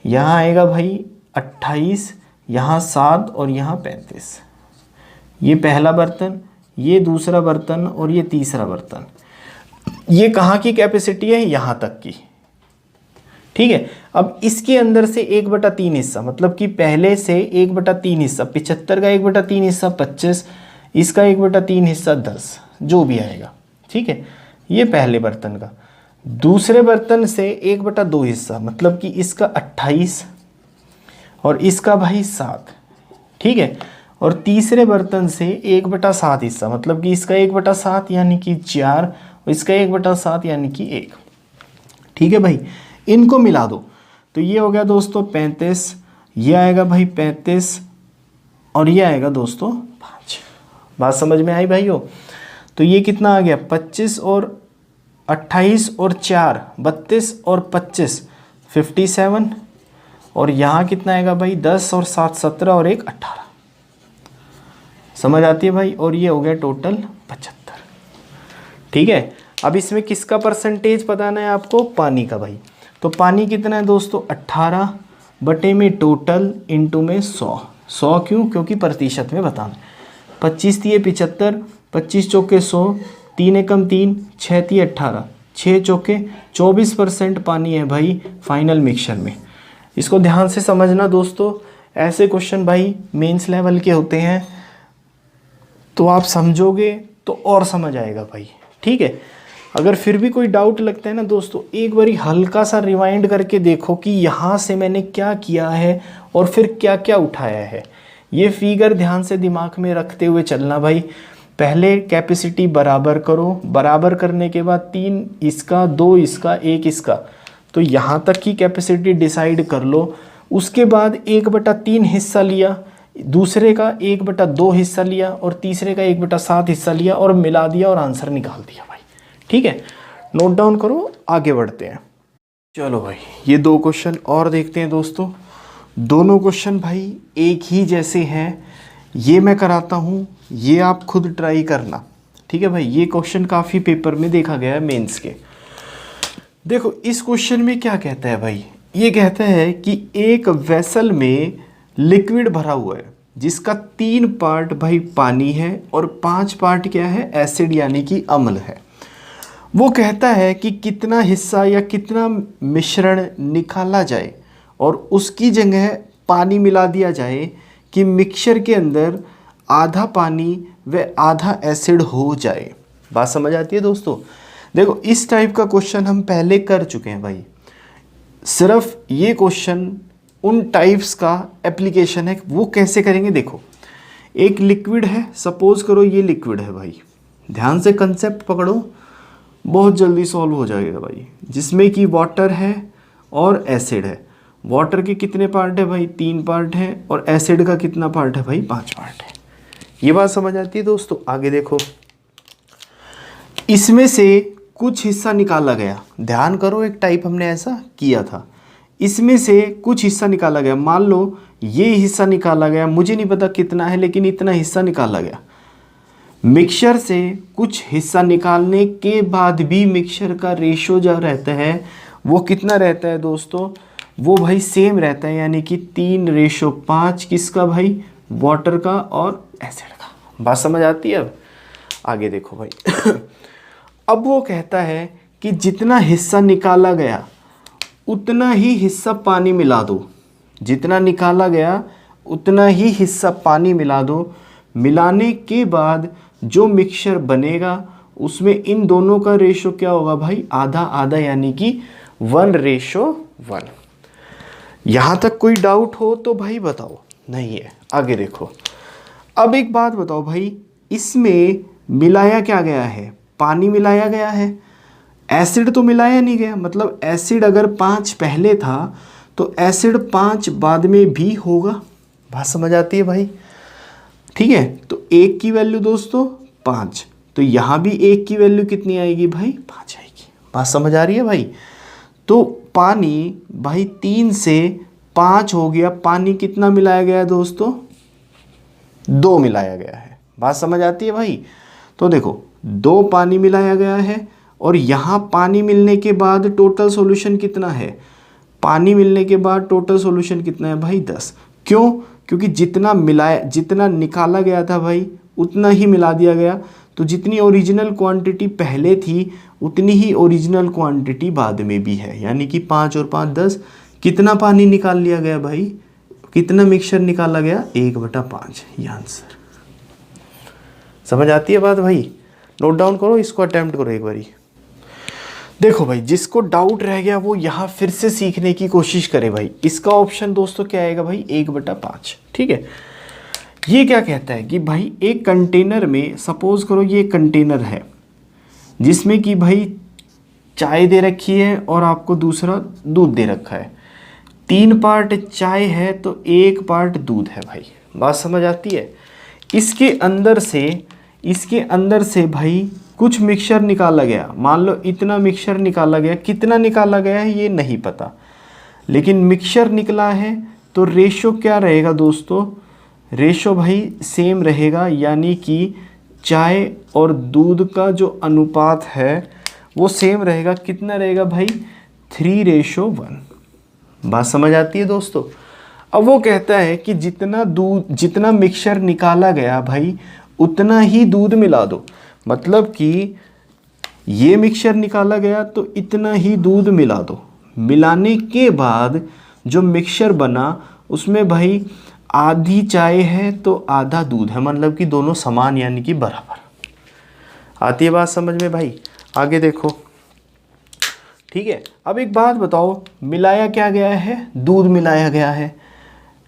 यहाँ आएगा भाई 28, यहाँ 7 और यहाँ 35। ये पहला बर्तन, ये दूसरा बर्तन और ये तीसरा बर्तन। ये कहाँ की कैपेसिटी है, यहाँ तक की। ठीक है, अब इसके अंदर से 1/3 हिस्सा, मतलब कि पहले से 1/3 हिस्सा, 75 का 1/3 हिस्सा 25, इसका 1/3 हिस्सा 10, जो भी आएगा। ठीक है, ये पहले बर्तन का। दूसरे बर्तन से 1/2 हिस्सा, मतलब कि इसका 28 और इसका भाई 7। ठीक है, और तीसरे बर्तन से 1/7 हिस्सा, मतलब कि इसका 1/7 यानी कि 4 और इसका 1/7 यानी कि 1। ठीक है भाई, इनको मिला दो तो ये हो गया दोस्तों 35, ये आएगा भाई 35 और ये आएगा दोस्तों 5। बात समझ में आई भाइयों? तो ये कितना आ गया 25 और 28 और 4 32 और 25 57 और यहाँ कितना आएगा भाई 10 और 7 17 और 1 18। समझ आती है भाई? और ये हो गया टोटल 75। ठीक है, अब इसमें किसका परसेंटेज बताना है आपको? पानी का भाई। तो पानी कितना है दोस्तों 18 बटे में टोटल इंटू में 100। 100 क्यों? क्योंकि प्रतिशत में बताना है। 25 तिये 75, 25 चौके 100, 3 एकम 3, 6 तिये 18, 6 चौके 24% पानी है भाई फाइनल मिक्सचर में। इसको ध्यान से समझना दोस्तों, ऐसे क्वेश्चन भाई मेंस लेवल के होते हैं, तो आप समझोगे तो और समझ आएगा भाई। ठीक है, अगर फिर भी कोई डाउट लगता है ना दोस्तों, एक बारी हल्का सा रिवाइंड करके देखो कि यहाँ से मैंने क्या किया है और फिर क्या क्या उठाया है। ये फिगर ध्यान से दिमाग में रखते हुए चलना भाई। पहले कैपेसिटी बराबर करो, बराबर करने के बाद 3 इसका, 2 इसका, 1 इसका, तो यहाँ तक की कैपेसिटी डिसाइड कर लो। उसके बाद 1/3 हिस्सा लिया, दूसरे का 1/2 हिस्सा लिया और तीसरे का 1/7 हिस्सा लिया और मिला दिया और आंसर निकाल दिया भाई। ठीक है, नोट डाउन करो, आगे बढ़ते हैं। चलो भाई, ये 2 क्वेश्चन और देखते हैं दोस्तों। दोनों क्वेश्चन भाई एक ही जैसे हैं, ये मैं कराता हूँ, ये आप खुद ट्राई करना। ठीक है भाई, ये क्वेश्चन काफ़ी पेपर में देखा गया है मेंस के। देखो इस क्वेश्चन में क्या कहता है भाई, ये कहता है कि एक वेसल में लिक्विड भरा हुआ है जिसका 3 पार्ट भाई पानी है और 5 पार्ट क्या है? एसिड यानी कि अम्ल है। वो कहता है कि कितना हिस्सा या कितना मिश्रण निकाला जाए और उसकी जगह पानी मिला दिया जाए कि मिक्सचर के अंदर आधा पानी व आधा एसिड हो जाए। बात समझ आती है दोस्तों? देखो इस टाइप का क्वेश्चन हम पहले कर चुके हैं भाई। सिर्फ ये क्वेश्चन उन टाइप्स का एप्लीकेशन है। वो कैसे करेंगे देखो, एक लिक्विड है, सपोज करो ये लिक्विड है भाई, ध्यान से कंसेप्ट पकड़ो, बहुत जल्दी सॉल्व हो जाएगा भाई। जिसमें कि वाटर है और एसिड है। वाटर के कितने पार्ट है भाई? 3 पार्ट है और एसिड का कितना पार्ट है भाई? 5 पार्ट है। ये बात समझ आती है दोस्तों? आगे देखो, इसमें से कुछ हिस्सा निकाला गया। ध्यान करो, एक टाइप हमने ऐसा किया था। इसमें से कुछ हिस्सा निकाला गया, मान लो ये हिस्सा निकाला गया, मुझे नहीं पता कितना है लेकिन इतना हिस्सा निकाला गया। मिक्सचर से कुछ हिस्सा निकालने के बाद भी मिक्सचर का रेशो जो रहता है वो कितना रहता है दोस्तों? वो भाई सेम रहता है, यानी कि 3:5 किसका भाई? वाटर का और एसिड का। बात समझ आती है? अब आगे देखो भाई अब वो कहता है कि जितना हिस्सा निकाला गया उतना ही हिस्सा पानी मिला दो। जितना निकाला गया उतना ही हिस्सा पानी मिला दो। मिलाने के बाद जो मिक्सचर बनेगा उसमें इन दोनों का रेशो क्या होगा भाई? आधा आधा, यानी कि 1:1। यहाँ तक कोई डाउट हो तो भाई बताओ। नहीं है, आगे देखो। अब एक बात बताओ भाई, इसमें मिलाया क्या गया है? पानी मिलाया गया है, एसिड तो मिलाया नहीं गया। मतलब एसिड अगर 5 पहले था तो एसिड 5 बाद में भी होगा। बात समझ आती है भाई? ठीक है, तो 1 की वैल्यू दोस्तों 5, तो यहाँ भी 1 की वैल्यू कितनी आएगी भाई? 5 आएगी। बात समझ आ रही है भाई? तो पानी भाई 3 से 5 हो गया। पानी कितना मिलाया गया है दोस्तों? 2 मिलाया गया है। बात समझ आती है भाई? तो देखो 2 पानी मिलाया गया है और यहाँ पानी मिलने के बाद टोटल सॉल्यूशन कितना है? पानी मिलने के बाद टोटल सॉल्यूशन कितना है भाई? 10। क्यों? क्योंकि जितना निकाला गया था भाई उतना ही मिला दिया गया। तो जितनी ओरिजिनल क्वांटिटी पहले थी उतनी ही ओरिजिनल क्वांटिटी बाद में भी है, यानी कि 5 और 5 10। कितना पानी निकाल लिया गया भाई? कितना मिक्सचर निकाला गया? 1/5। ये आंसर। समझ आती है बात भाई? नोट डाउन करो, इसको अटेम्प्ट करो एक बारी। देखो भाई, जिसको डाउट रह गया वो यहाँ फिर से सीखने की कोशिश करे भाई। इसका ऑप्शन दोस्तों क्या आएगा भाई? 1/5। ठीक है, ये क्या कहता है कि भाई एक कंटेनर में, सपोज करो ये कंटेनर है जिसमें कि भाई चाय दे रखी है और आपको दूसरा दूध दे रखा है। 3 पार्ट चाय है तो 1 पार्ट दूध है भाई। बात समझ आती है। इसके अंदर से भाई कुछ मिक्सचर निकाला गया, मान लो इतना मिक्सचर निकाला गया, कितना निकाला गया है ये नहीं पता, लेकिन मिक्सचर निकला है तो रेशो क्या रहेगा दोस्तों, रेशो भाई सेम रहेगा, यानी कि चाय और दूध का जो अनुपात है वो सेम रहेगा। कितना रहेगा भाई, 3:1। बात समझ आती है दोस्तों। अब वो कहता है कि जितना मिक्सचर निकाला गया भाई उतना ही दूध मिला दो। मतलब कि ये मिक्सचर निकाला गया तो इतना ही दूध मिला दो। मिलाने के बाद जो मिक्सचर बना उसमें भाई आधी चाय है तो आधा दूध है, मतलब कि दोनों समान यानी कि बराबर। आती है बात समझ में भाई। आगे देखो, ठीक है। अब एक बात बताओ, मिलाया क्या गया है, दूध मिलाया गया है,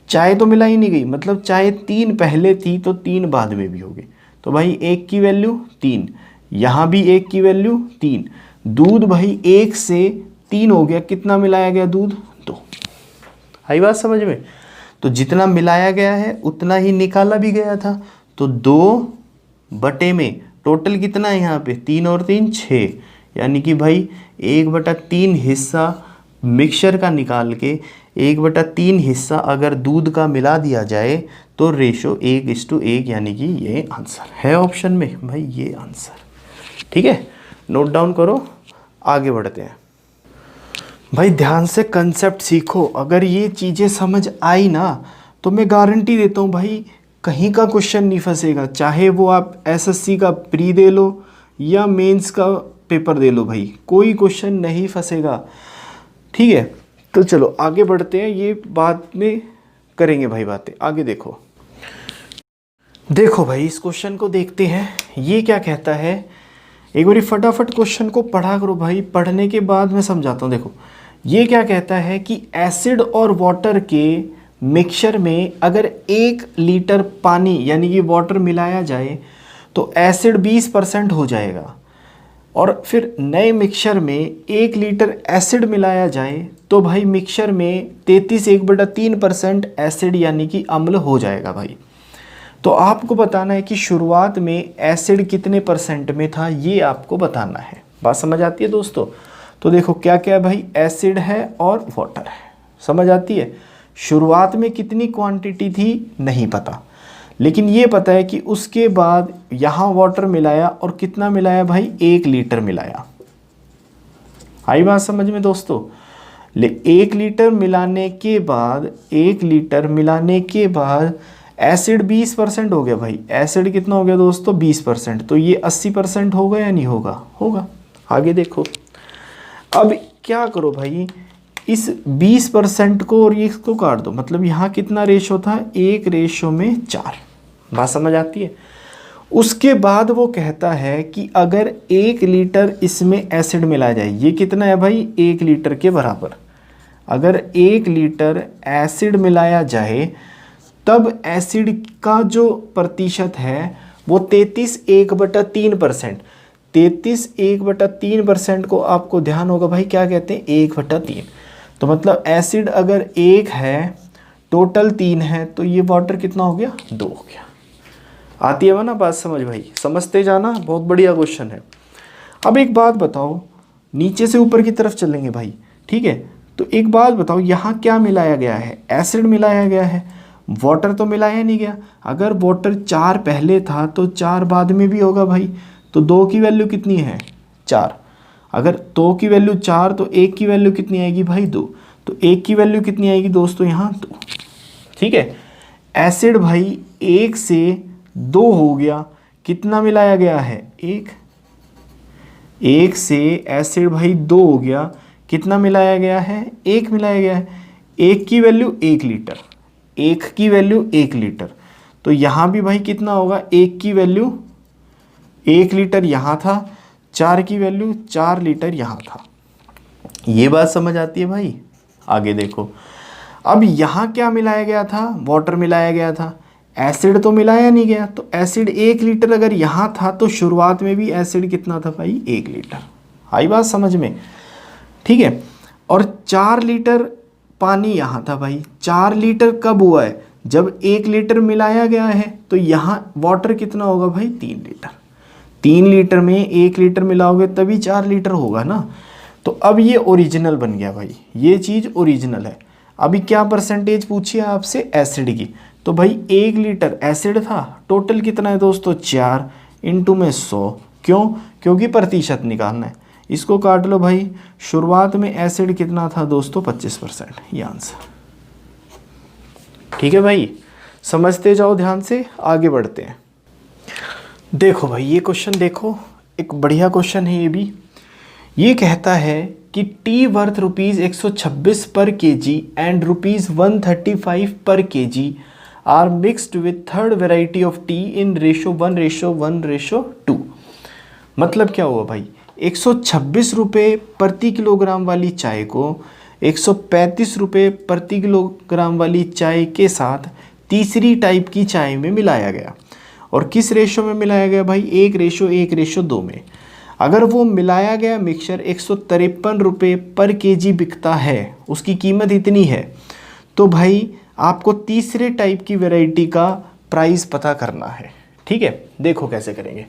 चाय तो मिलाई नहीं गई। मतलब चाय 3 पहले थी तो 3 बाद में भी होगी। तो भाई 1 की वैल्यू 3, यहाँ भी 1 की वैल्यू 3, दूध भाई 1 से 3 हो गया। कितना मिलाया गया दूध, 2। आई बात समझ में। तो जितना मिलाया गया है उतना ही निकाला भी गया था। तो 2 में टोटल कितना है यहाँ पे, 3 और 3 6, यानी कि भाई 1/3 हिस्सा मिक्सचर का निकाल के 1/3 हिस्सा अगर दूध का मिला दिया जाए तो रेशो 1:1, यानी कि ये आंसर है ऑप्शन में भाई, ये आंसर। ठीक है, नोट डाउन करो, आगे बढ़ते हैं। भाई ध्यान से कंसेप्ट सीखो। अगर ये चीज़ें समझ आई ना तो मैं गारंटी देता हूँ भाई कहीं का क्वेश्चन नहीं फंसेगा, चाहे वो आप एसएससी का प्री दे लो या मेंस का पेपर दे लो भाई, कोई क्वेश्चन नहीं फंसेगा। ठीक है, तो चलो आगे बढ़ते हैं, ये बाद में करेंगे भाई बातें। आगे देखो भाई इस क्वेश्चन को देखते हैं। ये क्या कहता है, एक बारी फटाफट क्वेश्चन को पढ़ा करो भाई, पढ़ने के बाद मैं समझाता हूँ। देखो ये क्या कहता है कि एसिड और वाटर के मिक्सचर में अगर 1 लीटर पानी यानी कि वाटर मिलाया जाए तो एसिड 20% हो जाएगा, और फिर नए मिक्सचर में 1 लीटर एसिड मिलाया जाए तो भाई मिक्सचर में 33 एसिड यानी कि अम्ल हो जाएगा भाई। तो आपको बताना है कि शुरुआत में एसिड कितने % में था, ये आपको बताना है। बात समझ आती है दोस्तों। तो देखो क्या क्या है भाई, एसिड है और वाटर है, समझ आती है। शुरुआत में कितनी क्वांटिटी थी नहीं पता, लेकिन ये पता है कि उसके बाद यहाँ वाटर मिलाया और कितना मिलाया भाई, 1 लीटर मिलाया। आई बात समझ में दोस्तों। 1 लीटर मिलाने के बाद 1 लीटर मिलाने के बाद एसिड 20% हो गया भाई। एसिड कितना हो गया दोस्तों, 20%। तो ये 80% होगा या नहीं होगा, होगा। आगे देखो, अब क्या करो भाई, इस 20% को और ये इसको काट दो, मतलब यहाँ कितना रेशो था, 1:4। बात समझ आती है। उसके बाद वो कहता है कि अगर 1 लीटर इसमें एसिड मिलाया जाए, ये कितना है भाई, 1 लीटर के बराबर। अगर 1 लीटर एसिड मिलाया जाए तब एसिड का जो प्रतिशत है वो 33 1/3%। को आपको ध्यान होगा भाई क्या कहते हैं, 1/3। तो मतलब एसिड अगर 1 है, टोटल 3 है, तो ये वाटर कितना हो गया, 2 हो गया। आती है ना बात समझ भाई, समझते जाना, बहुत बढ़िया क्वेश्चन है। अब एक बात बताओ, नीचे से ऊपर की तरफ चलेंगे भाई, ठीक है। तो एक बात बताओ, यहाँ क्या मिलाया गया है, एसिड मिलाया गया है, वाटर तो मिलाया नहीं गया। अगर वाटर 4 पहले था तो 4 बाद में भी होगा भाई। तो 2 की वैल्यू कितनी है, 4। अगर 2 की वैल्यू 4 तो 1 की वैल्यू कितनी आएगी भाई, 2। तो 1 की वैल्यू कितनी आएगी दोस्तों, यहाँ 2। ठीक है, एसिड भाई 1 से 2 हो गया, कितना मिलाया गया है, 1 से एसिड भाई 2 हो गया, कितना मिलाया गया है, 1 मिलाया गया है। 1 की वैल्यू 1 लीटर, 1 की वैल्यू 1 लीटर। तो यहाँ भी भाई कितना होगा, 1 की वैल्यू 1 लीटर यहाँ था, 4 की वैल्यू 4 लीटर यहाँ था। ये बात समझ आती है भाई। आगे देखो, अब यहाँ क्या मिलाया गया था, वाटर मिलाया गया था। एसिड तो मिलाया नहीं गया, तो एसिड 1 लीटर अगर यहाँ था तो शुरुआत में भी एसिड कितना था भाई 1 लीटर। आई बात समझ में, ठीक है। और 4 लीटर पानी यहाँ था भाई, 4 लीटर कब हुआ है, जब 1 लीटर मिलाया गया है। तो यहाँ वाटर कितना होगा भाई 3 लीटर, 3 लीटर में 1 लीटर मिलाओगे तभी 4 लीटर होगा ना। तो अब ये ओरिजिनल बन गया भाई, ये चीज़ ओरिजिनल है। अभी क्या परसेंटेज पूछी है आपसे एसिड की, तो भाई 1 लीटर एसिड था, टोटल कितना है दोस्तों 4 इंटू में 100, क्यों, क्योंकि प्रतिशत निकालना है। इसको काट लो भाई, शुरुआत में एसिड कितना था दोस्तों 25%, ये आंसर। ठीक है भाई, समझते जाओ ध्यान से, आगे बढ़ते हैं। देखो भाई ये क्वेश्चन देखो, एक बढ़िया क्वेश्चन है ये भी। ये कहता है कि टी वर्थ ₹126 पर केजी एंड ₹135 पर KG are mixed with third variety of tea in ratio 1:1:2। मतलब क्या हुआ भाई, 126 रुपये प्रति किलोग्राम वाली चाय को 135 रुपये प्रति किलोग्राम वाली चाय के साथ तीसरी टाइप की चाय में मिलाया गया। और किस रेशो में मिलाया गया भाई, 1:1:2 में। अगर वो मिलाया गया मिक्सचर 153 रुपये पर केजी बिकता है, उसकी कीमत इतनी है, तो भाई आपको तीसरे टाइप की वैरायटी का प्राइस पता करना है। ठीक है, देखो कैसे करेंगे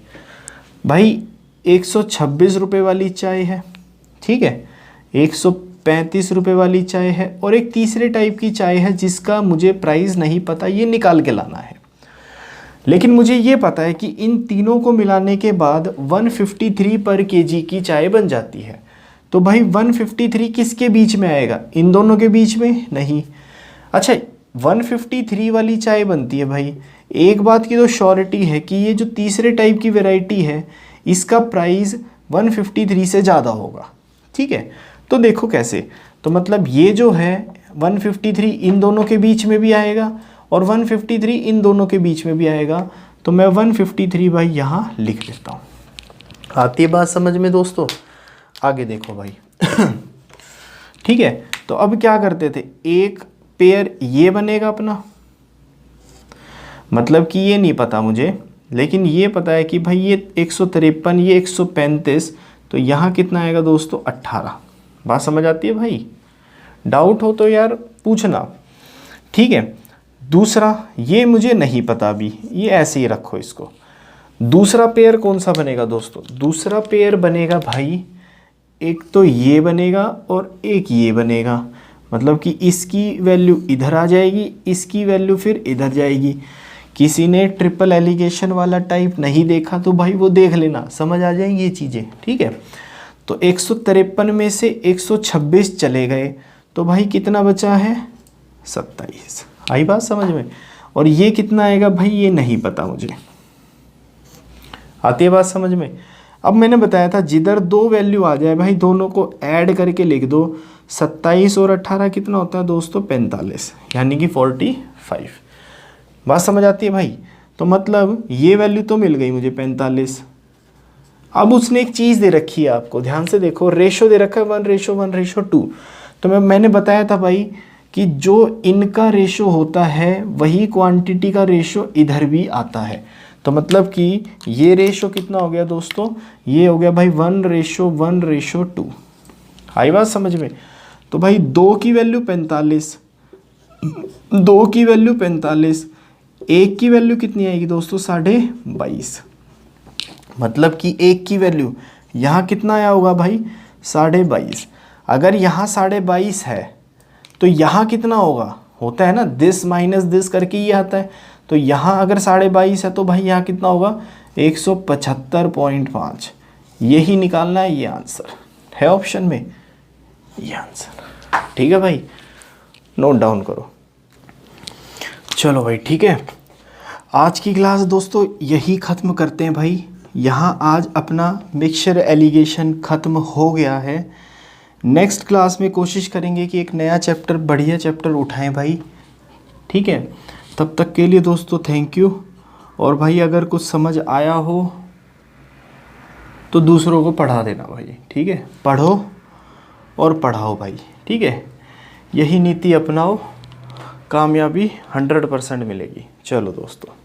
भाई। 126 रुपये वाली चाय है, ठीक है, 135 रुपये वाली चाय है, और एक तीसरे टाइप की चाय है जिसका मुझे प्राइस नहीं पता, ये निकाल के लाना है। लेकिन मुझे ये पता है कि इन तीनों को मिलाने के बाद 153 पर केजी की चाय बन जाती है। तो भाई 153 किसके बीच में आएगा, इन दोनों के बीच में नहीं। अच्छा, 153 वाली चाय बनती है भाई, एक बात की तो श्योरिटी है कि ये जो तीसरे टाइप की वैरायटी है इसका प्राइस 153 से ज़्यादा होगा। ठीक है, तो देखो कैसे, तो मतलब ये जो है 153 इन दोनों के बीच में भी आएगा और 153 इन दोनों के बीच में भी आएगा। तो मैं 153 भाई यहाँ लिख लेता हूँ। आती है बात समझ में दोस्तों, आगे देखो भाई। ठीक है, तो अब क्या करते थे, एक पेयर ये बनेगा अपना, मतलब कि ये नहीं पता मुझे, लेकिन ये पता है कि भाई ये 153, ये 135, तो यहाँ कितना आएगा दोस्तों 18। बात समझ आती है भाई, डाउट हो तो यार पूछना। ठीक है, दूसरा ये मुझे नहीं पता अभी, ये ऐसे ही रखो इसको। दूसरा पेयर कौन सा बनेगा दोस्तों, दूसरा पेयर बनेगा भाई, एक तो ये बनेगा और एक ये बनेगा, मतलब कि इसकी वैल्यू इधर आ जाएगी, इसकी वैल्यू फिर इधर जाएगी। किसी ने ट्रिपल एलिगेशन वाला टाइप नहीं देखा तो भाई वो देख लेना, समझ आ जाएंगी ये चीज़ें। ठीक है, तो 153 में से 126 चले गए, तो भाई कितना बचा है 27। आई बात समझ में। और ये कितना आएगा भाई, ये नहीं पता मुझे। आती है बात समझ में। अब मैंने बताया था जिधर दो वैल्यू आ जाए भाई दोनों को ऐड करके लिख दो। 27 और 18 कितना होता है दोस्तों 45, यानी कि 45। बात समझ आती है भाई। तो मतलब ये वैल्यू तो मिल गई मुझे 45। अब उसने एक चीज़ दे रखी है आपको, ध्यान से देखो, रेशो दे रखा है 1:1:2। तो मैंने बताया था भाई कि जो इनका रेशो होता है वही क्वांटिटी का रेशो इधर भी आता है। तो मतलब कि ये रेशो कितना हो गया दोस्तों, ये हो गया भाई 1:1:2। आई बात समझ में। तो भाई 2 की वैल्यू 45, 2 की वैल्यू 45, 1 की वैल्यू कितनी आएगी दोस्तों 22.5। मतलब कि 1 की वैल्यू यहाँ कितना आया होगा भाई 22.5। अगर यहाँ 22.5 है तो यहाँ कितना होगा, होता है ना दिस माइनस दिस करके ये आता है। तो यहाँ अगर 22.5 है तो भाई यहाँ कितना होगा 175.5। यही निकालना है, ये आंसर है ऑप्शन में, ये आंसर। ठीक है भाई, नोट डाउन करो। चलो भाई ठीक है, आज की क्लास दोस्तों यही ख़त्म करते हैं भाई। यहाँ आज अपना मिक्सचर एलिगेशन ख़त्म हो गया है। नेक्स्ट क्लास में कोशिश करेंगे कि एक नया चैप्टर, बढ़िया चैप्टर उठाएं भाई। ठीक है, तब तक के लिए दोस्तों थैंक यू। और भाई अगर कुछ समझ आया हो तो दूसरों को पढ़ा देना भाई। ठीक है, पढ़ो और पढ़ाओ भाई। ठीक है, यही नीति अपनाओ। कामयाबी 100% मिलेगी। चलो दोस्तों।